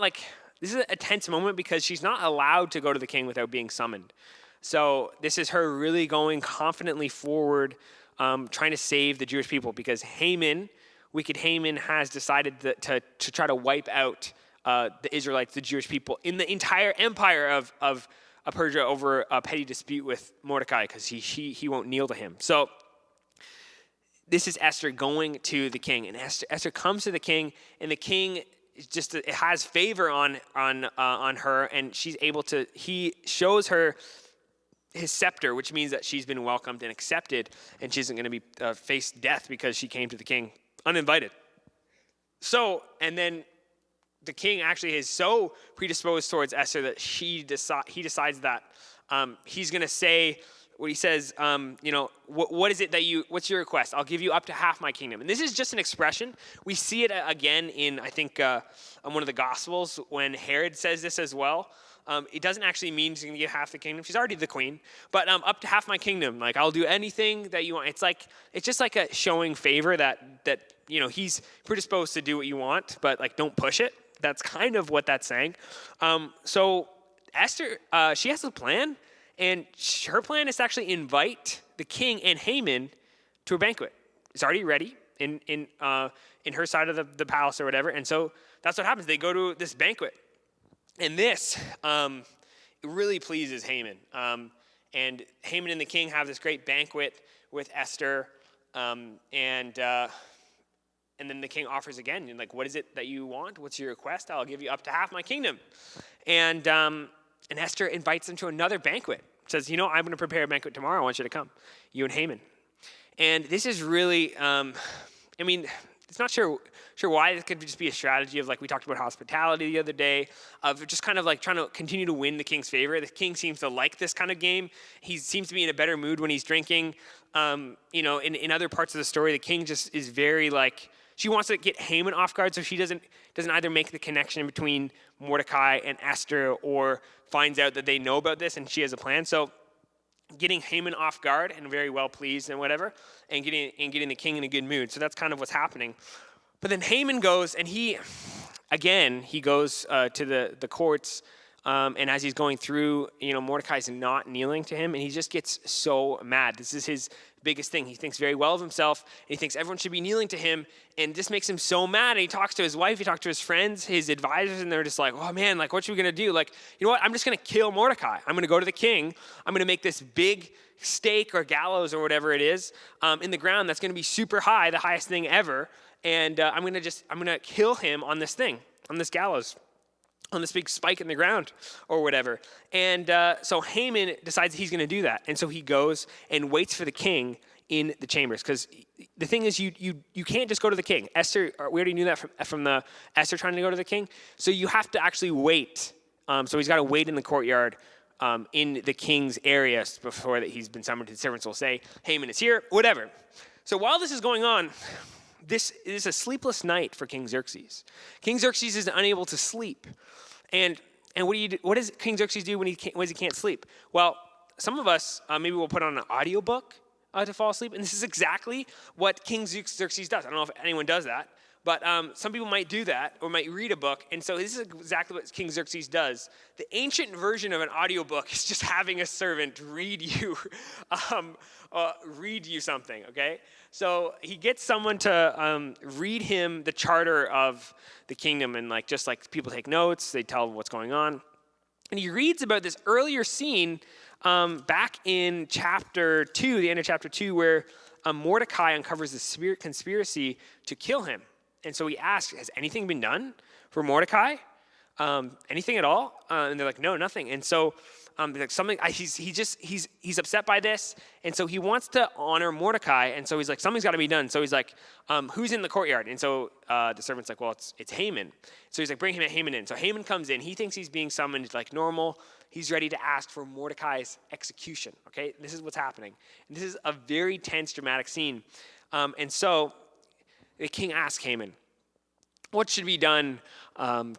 like, this is a tense moment because she's not allowed to go to the king without being summoned. So this is her really going confidently forward, trying to save the Jewish people, because wicked Haman has decided to try to wipe out the Israelites, the Jewish people, in the entire empire of Persia over a petty dispute with Mordecai, because he won't kneel to him. So this is Esther going to the king, and Esther comes to the king, and the king has favor on her, and he shows her his scepter, which means that she's been welcomed and accepted, and she isn't going to be face death because she came to the king uninvited. So, and then the king actually is so predisposed towards Esther that he decides that he's going to say what he says, what is it what's your request? I'll give you up to half my kingdom. And this is just an expression. We see it again in, I think, one of the Gospels when Herod says this as well. It doesn't actually mean he's going to give half the kingdom. She's already the queen. But up to half my kingdom. Like, I'll do anything that you want. It's just like a showing favor that he's predisposed to do what you want, but like don't push it. That's kind of what that's saying. So Esther, she has a plan, and her plan is to actually invite the king and Haman to a banquet. It's already ready in her side of the palace or whatever. And so that's what happens. They go to this banquet. And this really pleases Haman. And Haman and the king have this great banquet with Esther. And then the king offers again. And like, what is it that you want? What's your request? I'll give you up to half my kingdom. And Esther invites them to another banquet. Says, I'm going to prepare a banquet tomorrow. I want you to come, you and Haman. And this is really, it's not sure why. This could just be a strategy of, like, we talked about hospitality the other day, of just kind of like trying to continue to win the king's favor. The king seems to like this kind of game. He seems to be in a better mood when he's drinking. In other parts of the story, the king just is very like, she wants to get Haman off guard, so she doesn't either make the connection between Mordecai and Esther or finds out that they know about this and she has a plan. So getting Haman off guard and very well pleased and whatever, and getting the king in a good mood. So that's kind of what's happening. But then Haman goes, and he goes to the courts, and as he's going through, Mordecai's not kneeling to him, and he just gets so mad. This is his biggest thing. He thinks very well of himself, and he thinks everyone should be kneeling to him, and this makes him so mad. And he talks to his wife, he talks to his friends, his advisors, and they're just like, oh man, like, what are we gonna do? Like, you know what? I'm just gonna kill Mordecai. I'm gonna go to the king. I'm gonna make this big stake or gallows or whatever it is in the ground that's gonna be super high, the highest thing ever. And I'm gonna kill him on this thing, on this gallows, on this big spike in the ground or whatever. And so Haman decides he's going to do that. And so he goes and waits for the king in the chambers. Because the thing is, you can't just go to the king. Esther, we already knew that from the Esther trying to go to the king. So you have to actually wait. So he's got to wait in the courtyard in the king's area before that he's been summoned. His servants will say, Haman is here, whatever. So while this is going on, this is a sleepless night for King Xerxes. King Xerxes is unable to sleep. And what does King Xerxes do when he can't sleep? Well, some of us, maybe we'll put on an audiobook to fall asleep. And this is exactly what King Xerxes does. I don't know if anyone does that. But some people might do that or might read a book. And so this is exactly what King Xerxes does. The ancient version of an audiobook is just having a servant read you something, okay? So he gets someone to read him the charter of the kingdom. And just like people take notes, they tell him what's going on. And he reads about this earlier scene back in chapter 2, the end of chapter 2, where Mordecai uncovers the conspiracy to kill him. And so he asks, has anything been done for Mordecai? Anything at all? And they're like, no, nothing. And so like something, he's upset by this. And so he wants to honor Mordecai. And so he's like, something's got to be done. So he's like, who's in the courtyard? And so the servant's like, well, it's Haman. So he's like, bring Haman in. So Haman comes in. He thinks he's being summoned like normal. He's ready to ask for Mordecai's execution. Okay, this is what's happening. And this is a very tense, dramatic scene. And so the king asks Haman, what should be done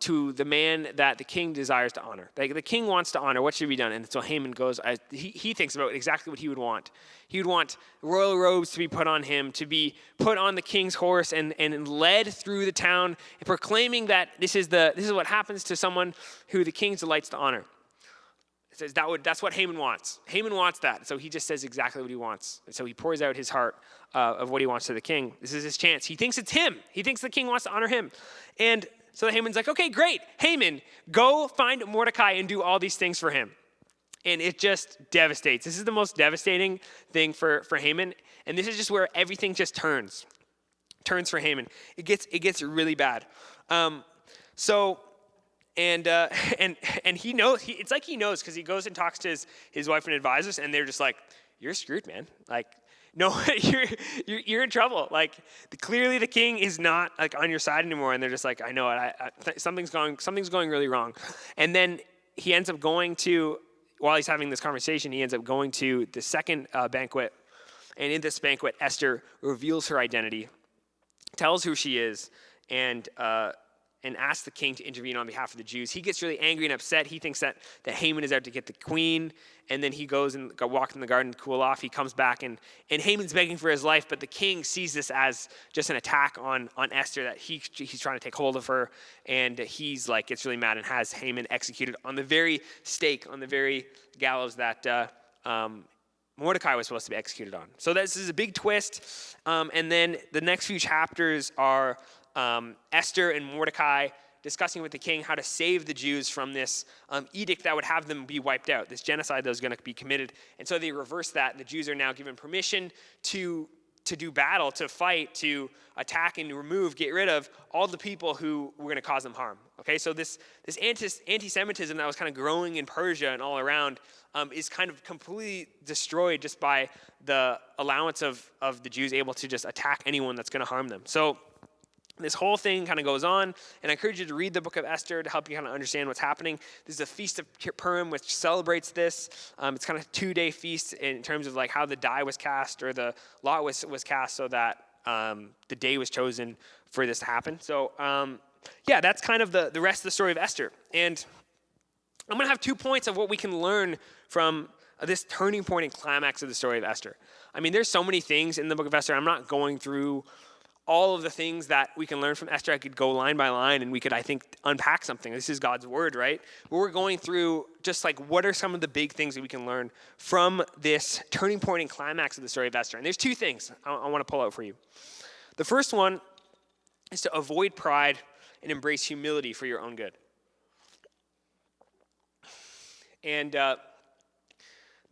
to the man that the king desires to honor? Like, the king wants to honor, what should be done? And so Haman goes, he thinks about exactly what he would want. He would want royal robes to be put on him, to be put on the king's horse and led through the town, proclaiming that this is what happens to someone who the king delights to honor. It says that's what Haman wants. Haman wants that. So he just says exactly what he wants. And so he pours out his heart of what he wants to the king. This is his chance. He thinks it's him. He thinks the king wants to honor him. And so Haman's like, okay, great. Haman, go find Mordecai and do all these things for him. And it just devastates. This is the most devastating thing for Haman. And this is just where everything just turns for Haman. It gets really bad. And he knows, it's like he knows, because he goes and talks to his wife and advisors, and they're just like, you're screwed, man. Like, no, you're in trouble. Like, clearly the king is not like on your side anymore. And they're just like, I know it. Something's going really wrong. And then he ends up going to, while he's having this conversation, he ends up going to the second banquet. And in this banquet, Esther reveals her identity, tells who she is, and asks the king to intervene on behalf of the Jews. He gets really angry and upset. He thinks that Haman is out to get the queen, and then he goes and walks in the garden to cool off. He comes back, and Haman's begging for his life, but the king sees this as just an attack on Esther, that he's trying to take hold of her, and he's like, gets really mad and has Haman executed on the very stake, on the very gallows that Mordecai was supposed to be executed on. So this is a big twist, and then the next few chapters are Esther and Mordecai discussing with the king how to save the Jews from this edict that would have them be wiped out, this genocide that was going to be committed. And so they reverse that. The Jews are now given permission to to do battle, to fight, to attack and remove, get rid of all the people who were going to cause them harm. Okay, so this anti-Semitism that was kind of growing in Persia and all around is kind of completely destroyed just by the allowance of the Jews able to just attack anyone that's going to harm them. So this whole thing kind of goes on, and I encourage you to read the book of Esther to help you kind of understand what's happening. This is a Feast of Purim, which celebrates this. It's kind of a 2-day feast in terms of like how the die was cast or the lot was cast so that the day was chosen for this to happen. So yeah, that's kind of the rest of the story of Esther. And I'm going to have 2 points of what we can learn from this turning point and climax of the story of Esther. I mean, there's so many things in the book of Esther. I'm not going through all of the things that we can learn from Esther. I could go line by line and we could, I think, unpack something. This is God's word, right? But we're going through just like what are some of the big things that we can learn from this turning point and climax of the story of Esther. And there's 2 things I want to pull out for you. The first one is to avoid pride and embrace humility for your own good. And the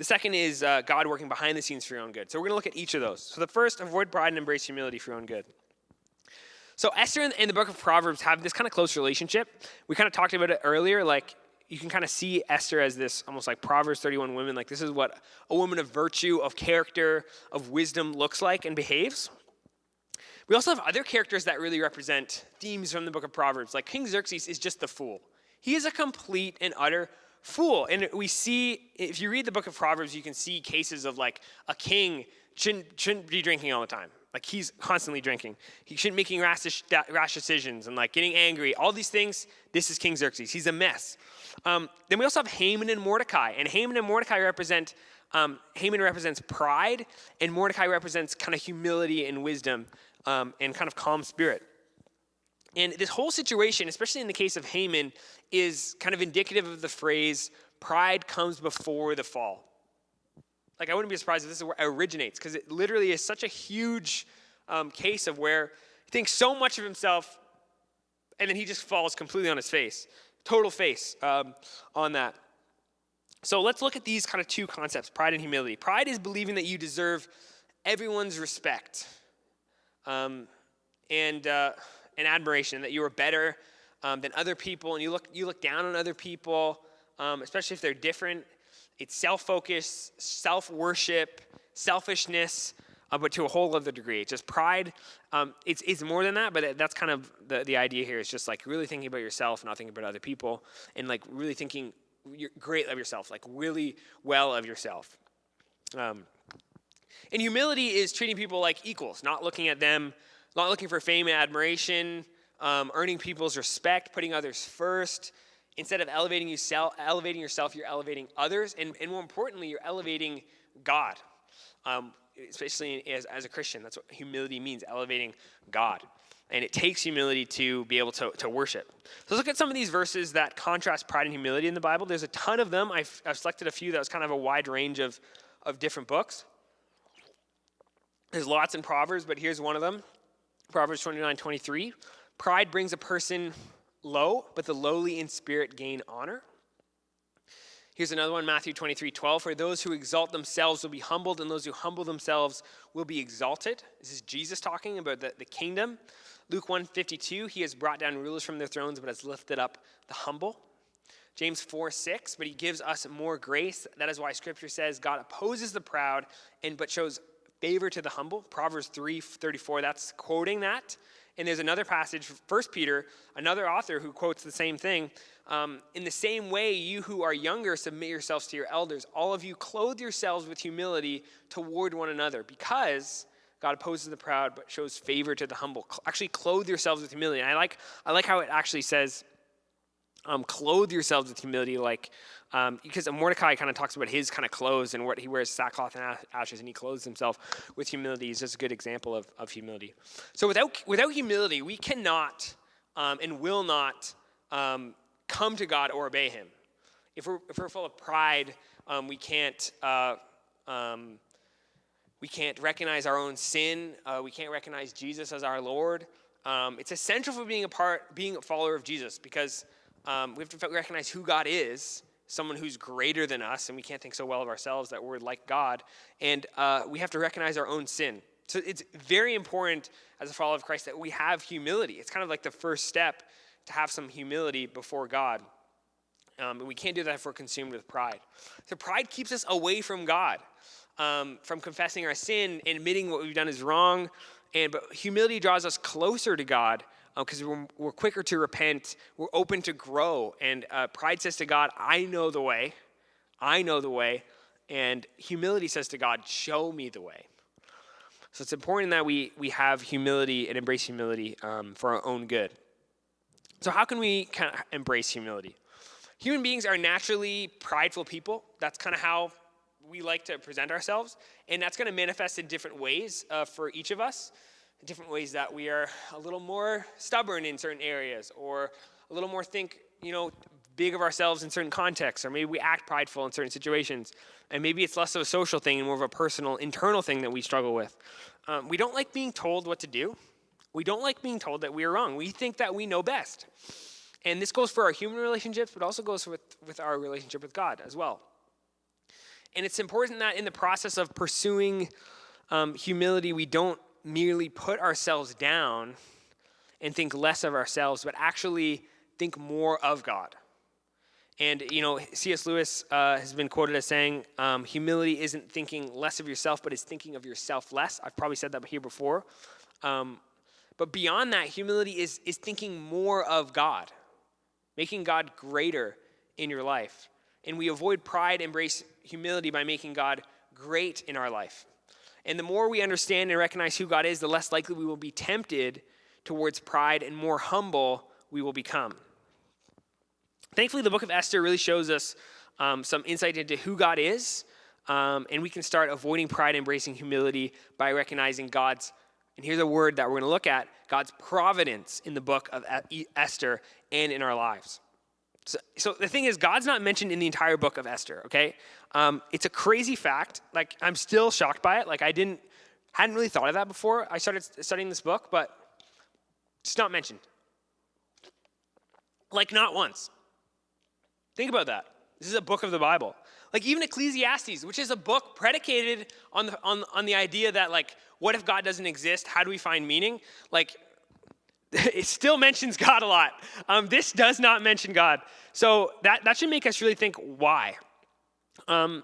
second is God working behind the scenes for your own good. So we're going to look at each of those. So the first, avoid pride and embrace humility for your own good. So Esther and the book of Proverbs have this kind of close relationship. We kind of talked about it earlier. Like you can kind of see Esther as this almost like Proverbs 31 women. Like this is what a woman of virtue, of character, of wisdom looks like and behaves. We also have other characters that really represent themes from the book of Proverbs. Like King Xerxes is just the fool. He is a complete and utter fool. And we see, if you read the book of Proverbs, you can see cases of like a king shouldn't be drinking all the time. Like he's constantly drinking. He shouldn't be making rash decisions and like getting angry. All these things, this is King Xerxes. He's a mess. Then we also have Haman and Mordecai. And Haman and Mordecai represent, Haman represents pride and Mordecai represents kind of humility and wisdom and kind of calm spirit. And this whole situation, especially in the case of Haman, is kind of indicative of the phrase, pride comes before the fall. Like, I wouldn't be surprised if this is where it originates, because it literally is such a huge case of where he thinks so much of himself, and then he just falls completely on his face. Total face on that. So let's look at these kind of 2 concepts, pride and humility. Pride is believing that you deserve everyone's respect and admiration, that you are better than other people, and you look down on other people, especially if they're different. It's self-focus, self-worship, selfishness, but to a whole other degree. It's just pride. It's more than that, but that's kind of the idea here. Is just like really thinking about yourself, not thinking about other people, and like really thinking great of yourself, like really well of yourself. And humility is treating people like equals, not looking at them, not looking for fame and admiration, earning people's respect, putting others first. Instead of elevating yourself, you're elevating others. And more importantly, you're elevating God, especially as a Christian. That's what humility means, elevating God. And it takes humility to be able to worship. So let's look at some of these verses that contrast pride and humility in the Bible. There's a ton of them. I've selected a few that was kind of a wide range of different books. There's lots in Proverbs, but here's one of them. Proverbs 29:23. Pride brings a person low, but the lowly in spirit gain honor. Here's another one, Matthew 23:12. For those who exalt themselves will be humbled, and those who humble themselves will be exalted. This is Jesus talking about the kingdom. Luke 1:52. He has brought down rulers from their thrones, but has lifted up the humble. James 4:6. But he gives us more grace. That is why Scripture says God opposes the proud, but shows favor to the humble. Proverbs 3:34. That's quoting that. And there's another passage, 1 Peter, another author who quotes the same thing. In the same way, you who are younger, submit yourselves to your elders. All of you clothe yourselves with humility toward one another, because God opposes the proud but shows favor to the humble. Actually, clothe yourselves with humility. And I like how it actually says, clothe yourselves with humility, because Mordecai kind of talks about his kind of clothes and what he wears, sackcloth and ashes, and he clothes himself with humility. Is just a good example of humility. So without humility, we cannot and will not come to God or obey Him. If we're full of pride, we can't recognize our own sin. We can't recognize Jesus as our Lord. It's essential for being a follower of Jesus, because we have to recognize who God is, someone who's greater than us, and we can't think so well of ourselves that we're like God. And we have to recognize our own sin. so it's very important as a follower of Christ that we have humility. It's kind of like the first step to have some humility before God. And we can't do that if we're consumed with pride. So pride keeps us away from God, from confessing our sin and admitting what we've done is wrong. But humility draws us closer to God because we're quicker to repent. We're open to grow. And pride says to God, I know the way. I know the way. And humility says to God, show me the way. So it's important that we have humility and embrace humility for our own good. So how can we kind of embrace humility? Human beings are naturally prideful people. That's kind of how we like to present ourselves. And that's going to manifest in different ways for each of us. In different ways that we are a little more stubborn in certain areas, or a little more big of ourselves in certain contexts, or maybe we act prideful in certain situations. And maybe it's less of a social thing and more of a personal, internal thing that we struggle with. We don't like being told what to do. We don't like being told that we are wrong. We think that we know best. And this goes for our human relationships, but also goes with our relationship with God as well. And it's important that in the process of pursuing humility, we don't merely put ourselves down and think less of ourselves, but actually think more of God. And, C.S. Lewis has been quoted as saying, humility isn't thinking less of yourself, but it's thinking of yourself less. I've probably said that here before. But beyond that, humility is thinking more of God, making God greater in your life. And we avoid pride, embrace humility by making God great in our life. And the more we understand and recognize who God is, the less likely we will be tempted towards pride and more humble we will become. Thankfully, the book of Esther really shows us some insight into who God is, and we can start avoiding pride and embracing humility by recognizing God's, and here's a word that we're going to look at, God's providence in the book of Esther and in our lives. So the thing is, God's not mentioned in the entire book of Esther, okay? It's a crazy fact. Like, I'm still shocked by it. Like, hadn't really thought of that before I started studying this book, but it's not mentioned. Like, not once. Think about that. This is a book of the Bible. Like, even Ecclesiastes, which is a book predicated on the idea that, like, what if God doesn't exist? How do we find meaning? Like, it still mentions God a lot. This does not mention God. So that should make us really think why. And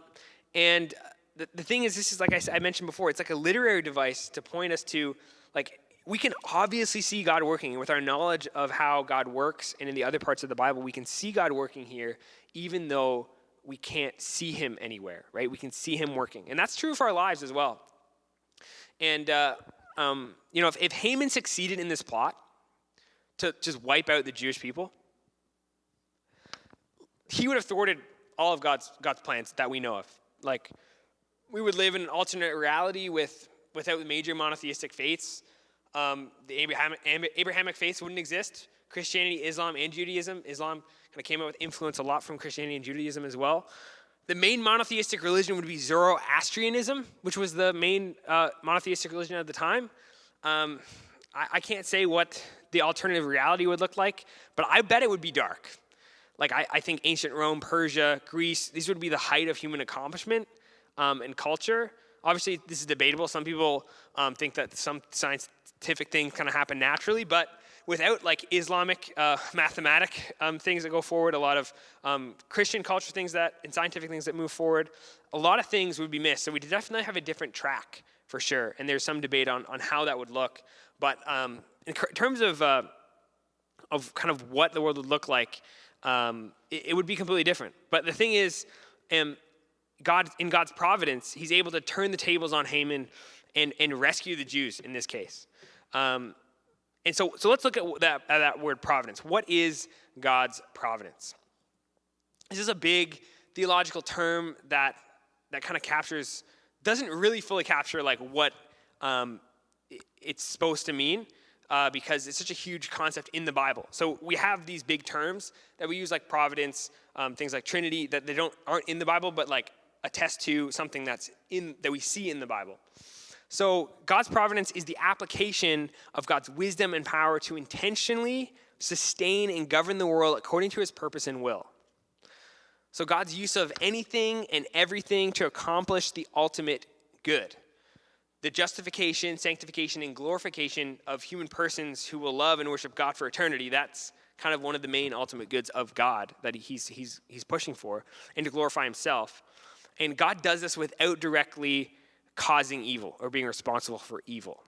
the thing is, this is, like I mentioned before, it's like a literary device to point us to, like, we can obviously see God working. And with our knowledge of how God works and in the other parts of the Bible, we can see God working here, even though we can't see him anywhere, right? We can see him working. And that's true for our lives as well. And, if Haman succeeded in this plot to just wipe out the Jewish people, he would have thwarted all of God's plans that we know of. Like, we would live in an alternate reality without major monotheistic faiths. The Abrahamic faiths wouldn't exist. Christianity, Islam, and Judaism. Islam kind of came out with influence a lot from Christianity and Judaism as well. The main monotheistic religion would be Zoroastrianism, which was the main monotheistic religion at the time. I can't say what the alternative reality would look like, but I bet it would be dark. Like, I think ancient Rome, Persia, Greece, these would be the height of human accomplishment and culture. Obviously, this is debatable. Some people think that some scientific things kind of happen naturally, but without, like, Islamic mathematic things that go forward, a lot of Christian culture things and scientific things that move forward, a lot of things would be missed. So we definitely have a different track for sure, and there's some debate on how that would look. But in terms of kind of what the world would look like, it would be completely different. But the thing is, God, in God's providence, he's able to turn the tables on Haman and rescue the Jews in this case. And so let's look at that word providence. What is God's providence? This is a big theological term that kind of doesn't really fully capture, like, what it's supposed to mean, because it's such a huge concept in the Bible. So we have these big terms that we use, like providence, things like Trinity, that aren't in the Bible, but, like, attest to something that we see in the Bible. So God's providence is the application of God's wisdom and power to intentionally sustain and govern the world according to his purpose and will. So God's use of anything and everything to accomplish the ultimate good. the justification, sanctification, and glorification of human persons who will love and worship God for eternity. That's kind of one of the main ultimate goods of God that he's pushing for, and to glorify himself. And God does this without directly causing evil or being responsible for evil.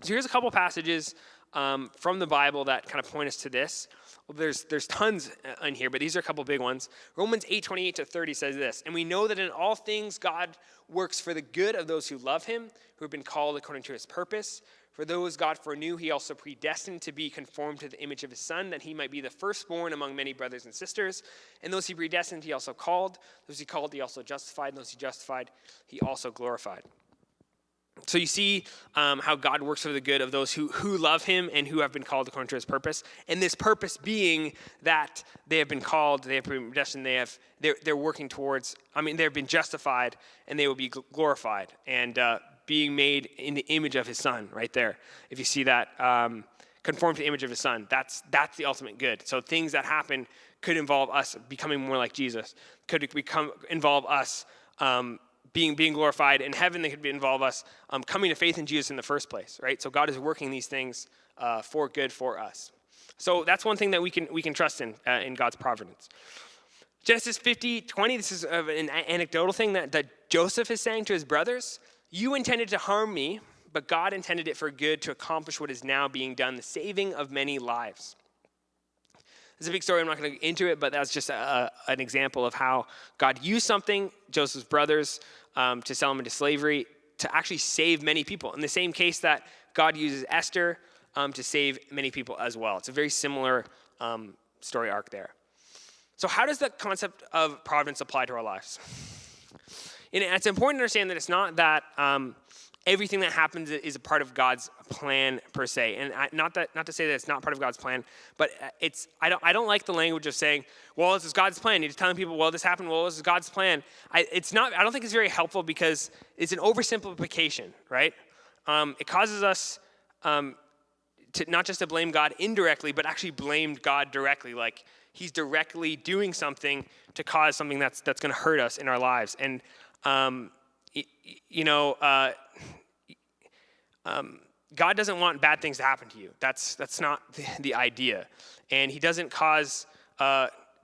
So here's a couple passages from the Bible that kind of point us to this. Well, there's tons in here, but these are a couple big ones. Romans 8:28-30 says this, "And we know that in all things God works for the good of those who love him, who have been called according to his purpose. For those God foreknew, he also predestined to be conformed to the image of his Son, that he might be the firstborn among many brothers and sisters. And those he predestined, he also called. Those he called, he also justified. And those he justified, he also glorified." So you see how God works for the good of those who love him and who have been called according to his purpose. And this purpose being that they have been called, they have been predestined, they're working towards, they've been justified, and they will be glorified and being made in the image of his Son right there. If you see that, conform to the image of his Son, that's the ultimate good. So things that happen could involve us becoming more like Jesus, could involve us being glorified in heaven. They could involve us coming to faith in Jesus in the first place, right? So God is working these things for good for us. So that's one thing that we can trust in God's providence. Genesis 50:20, this is an anecdotal thing that Joseph is saying to his brothers. "You intended to harm me, but God intended it for good to accomplish what is now being done, the saving of many lives." It's a big story. I'm not going to get into it, but that's just an example of how God used something, Joseph's brothers, to sell him into slavery, to actually save many people. In the same case that God uses Esther to save many people as well. It's a very similar story arc there. So how does the concept of providence apply to our lives? And it's important to understand that it's not that everything that happens is a part of God's plan per se, and not to say that it's not part of God's plan, but I don't like the language of saying, "Well, this is God's plan." You're just telling people, "Well, this happened. Well, this is God's plan." I don't think it's very helpful because it's an oversimplification, right? It causes us to not just to blame God indirectly, but actually blamed God directly, like he's directly doing something to cause something that's going to hurt us in our lives, and God doesn't want bad things to happen to you. That's not the idea. And he doesn't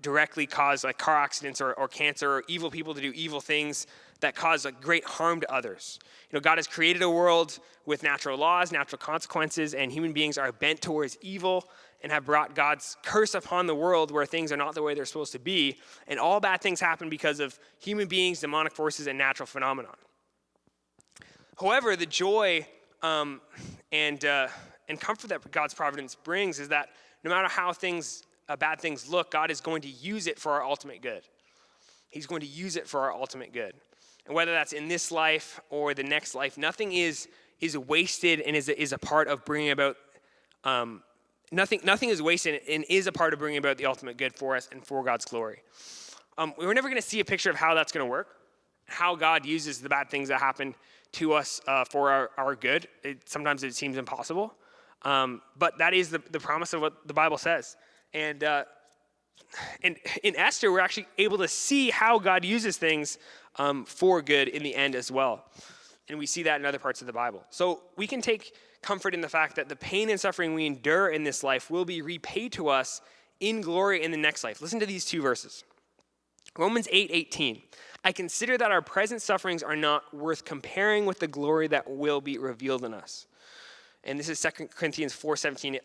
directly cause like car accidents or cancer or evil people to do evil things that cause like great harm to others. God has created a world with natural laws, natural consequences, and human beings are bent towards evil and have brought God's curse upon the world where things are not the way they're supposed to be. And all bad things happen because of human beings, demonic forces, and natural phenomenon. However, the joy and comfort that God's providence brings is that no matter how bad things look, God is going to use it for our ultimate good. He's going to use it for our ultimate good. And whether that's in this life or the next life, nothing is wasted and is a part of bringing about, nothing is wasted and is a part of bringing about the ultimate good for us and for God's glory. We're never going to see a picture of how that's going to work, how God uses the bad things that happen to us for our good. Sometimes it seems impossible, but that is the promise of what the Bible says. And in Esther, we're actually able to see how God uses things for good in the end as well. And we see that in other parts of the Bible. So we can take comfort in the fact that the pain and suffering we endure in this life will be repaid to us in glory in the next life. Listen to these two verses. Romans 8:18. "I consider that our present sufferings are not worth comparing with the glory that will be revealed in us." And this is 2 Corinthians 4:17,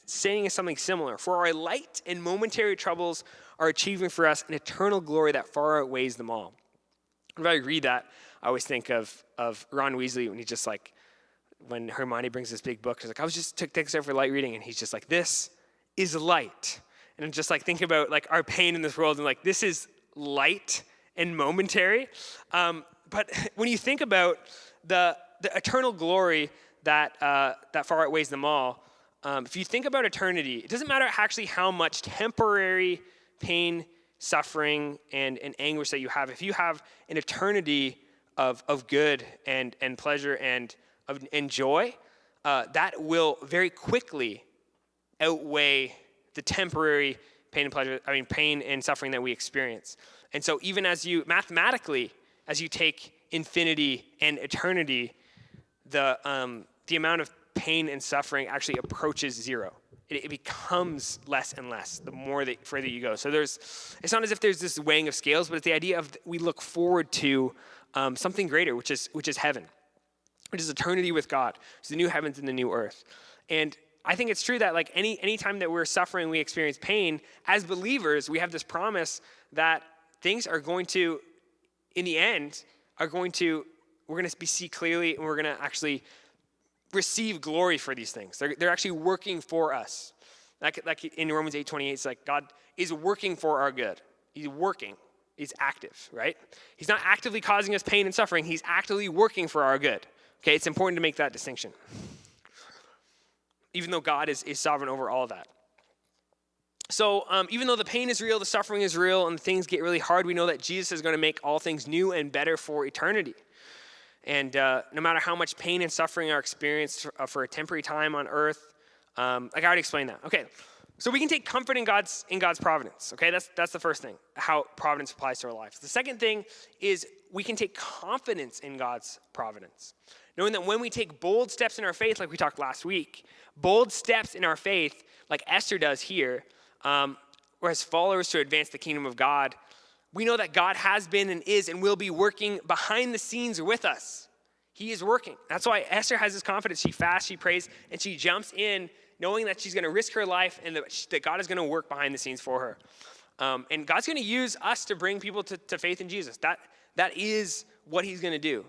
saying something similar. "For our light and momentary troubles are achieving for us an eternal glory that far outweighs them all." When I read that, I always think of Ron Weasley when he's just like, when Hermione brings this big book, she's like, "I was just took this over light reading," and he's just like, "This is light." And I'm just like, think about like our pain in this world, and like, this is light and momentary. But when you think about the eternal glory that far outweighs them all, if you think about eternity, it doesn't matter actually how much temporary pain, suffering, and anguish that you have. If you have an eternity of good and pleasure and joy, that will very quickly outweigh the temporary pain and suffering that we experience. And so even mathematically, as you take infinity and eternity, the amount of pain and suffering actually approaches zero. It becomes less and less the more that further you go. So it's not as if there's this weighing of scales, but it's the idea of we look forward to something greater, which is heaven, which is eternity with God. It's the new heavens and the new earth. And I think it's true that like any time that we're suffering, we experience pain, as believers, we have this promise that things are going to, in the end, we're going to see clearly, and we're going to actually receive glory for these things. They're actually working for us. Like in Romans 8:28, it's like God is working for our good. He's working. He's active, right? He's not actively causing us pain and suffering. He's actively working for our good. Okay, it's important to make that distinction. Even though God is sovereign over all of that. So even though the pain is real, the suffering is real, and things get really hard, we know that Jesus is going to make all things new and better for eternity. And no matter how much pain and suffering are experienced for a temporary time on earth, like I already explained that. Okay, so we can take comfort in God's providence. Okay, that's the first thing, how providence applies to our lives. The second thing is we can take confidence in God's providence, knowing that when we take bold steps in our faith, like we talked last week, bold steps in our faith, like Esther does here, or as followers to advance the kingdom of God, we know that God has been and is and will be working behind the scenes with us. He is working. That's why Esther has this confidence. She fasts, she prays, and she jumps in knowing that she's going to risk her life and that God is going to work behind the scenes for her. And God's going to use us to bring people to faith in Jesus. That is what he's going to do.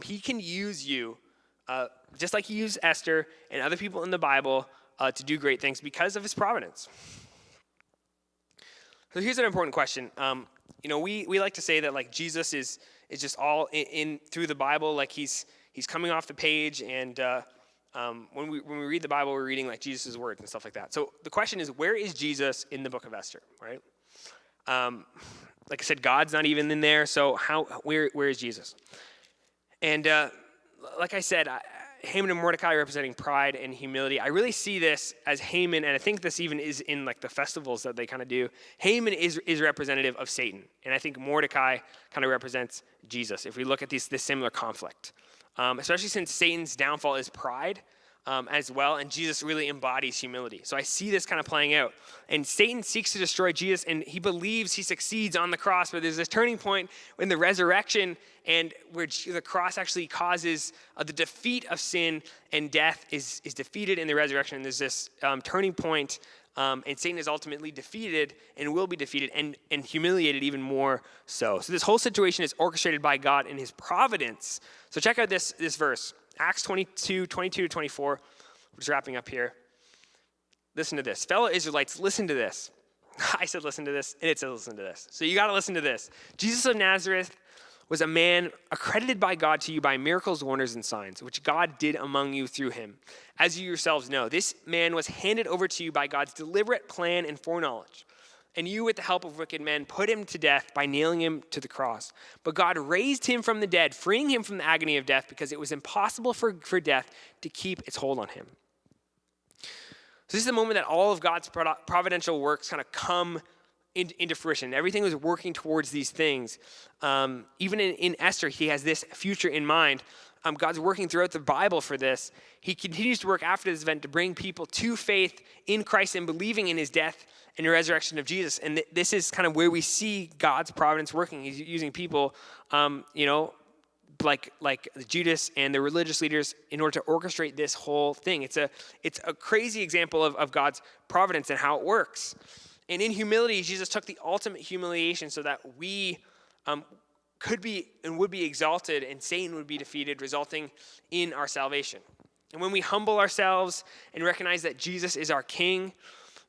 He can use you just like he used Esther and other people in the Bible to do great things because of his providence. So here's an important question. We like to say that like Jesus is just all in through the Bible, like he's coming off the page, and when we read the Bible, we're reading like Jesus' words and stuff like that. So the question is, where is Jesus in the book of Esther, right? Like I said, God's not even in there, so where is Jesus? And like I said, Haman and Mordecai representing pride and humility. I really see this as Haman, and I think this even is in like the festivals that they kind of do. Haman is representative of Satan, and I think Mordecai kind of represents Jesus. If we look at this similar conflict, especially since Satan's downfall is pride as well, and Jesus really embodies humility. So I see this kind of playing out. And Satan seeks to destroy Jesus, and he believes he succeeds on the cross, but there's this turning point in the resurrection, and where the cross actually causes the defeat of sin, and death is defeated in the resurrection. And there's this turning point, and Satan is ultimately defeated and will be defeated and humiliated even more so. So this whole situation is orchestrated by God in his providence. So check out this verse. Acts 22 to 24, we're just wrapping up here. Listen to this. Fellow Israelites, listen to this. I said listen to this, and it says listen to this. So you got to listen to this. Jesus of Nazareth was a man accredited by God to you by miracles, wonders, and signs, which God did among you through him. As you yourselves know, this man was handed over to you by God's deliberate plan and foreknowledge. And you, with the help of wicked men, put him to death by nailing him to the cross. But God raised him from the dead, freeing him from the agony of death, because it was impossible for death to keep its hold on him. So this is the moment that all of God's providential works kind of come into fruition. Everything was working towards these things. Even in Esther, he has this future in mind. God's working throughout the Bible for this. He continues to work after this event to bring people to faith in Christ and believing in his death and the resurrection of Jesus. And this is kind of where we see God's providence working. He's using people, like Judas and the religious leaders in order to orchestrate this whole thing. It's a crazy example of God's providence and how it works. And in humility, Jesus took the ultimate humiliation so that we could be and would be exalted and Satan would be defeated, resulting in our salvation. And when we humble ourselves and recognize that Jesus is our King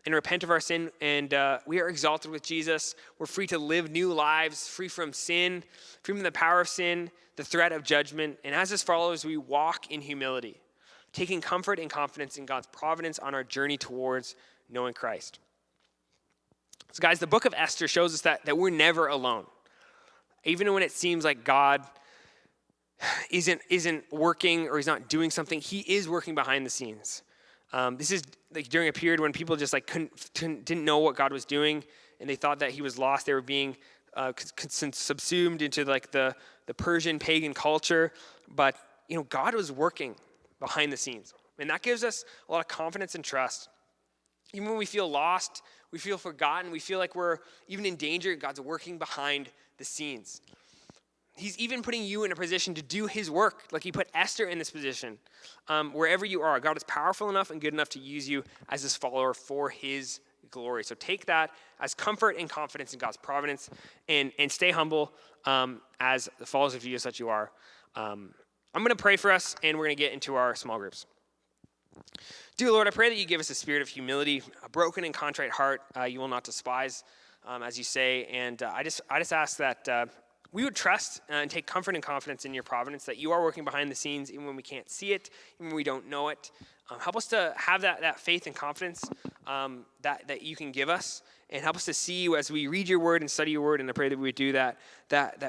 and repent of our sin, and we are exalted with Jesus, we're free to live new lives, free from sin, free from the power of sin, the threat of judgment. And as his followers, we walk in humility, taking comfort and confidence in God's providence on our journey towards knowing Christ. So guys, the book of Esther shows us that we're never alone. Even when it seems like God isn't working or he's not doing something, he is working behind the scenes. This is like during a period when people just like didn't know what God was doing, and they thought that he was lost. They were being subsumed into like the Persian pagan culture. But God was working behind the scenes. And that gives us a lot of confidence and trust. Even when we feel lost, we feel forgotten, we feel like we're even in danger, God's working behind the scenes. He's even putting you in a position to do his work, like he put Esther in this position. Wherever you are, God is powerful enough and good enough to use you as his follower for his glory. So take that as comfort and confidence in God's providence, and stay humble as the followers of Jesus that you are. I'm going to pray for us, and we're going to get into our small groups. Dear Lord, I pray that you give us a spirit of humility, a broken and contrite heart you will not despise, as you say. And I just ask that we would trust and take comfort and confidence in your providence, that you are working behind the scenes even when we can't see it, even when we don't know it. Help us to have that faith and confidence that you can give us, and help us to see you as we read your word and study your word. And I pray that we would do that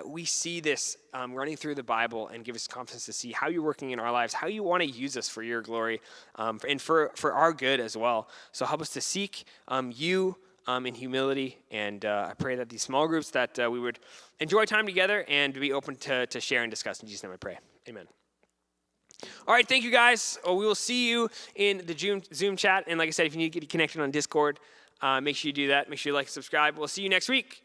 we see this running through the Bible, and give us confidence to see how you're working in our lives, how you want to use us for your glory, and for our good as well. So help us to seek you in humility, and I pray that these small groups, that we would enjoy time together and be open to share and discuss. In Jesus' name I pray, amen. All right, thank you guys. We will see you in the Zoom chat. And like I said, if you need to get connected on Discord, make sure you do that. Make sure you like and subscribe. We'll see you next week.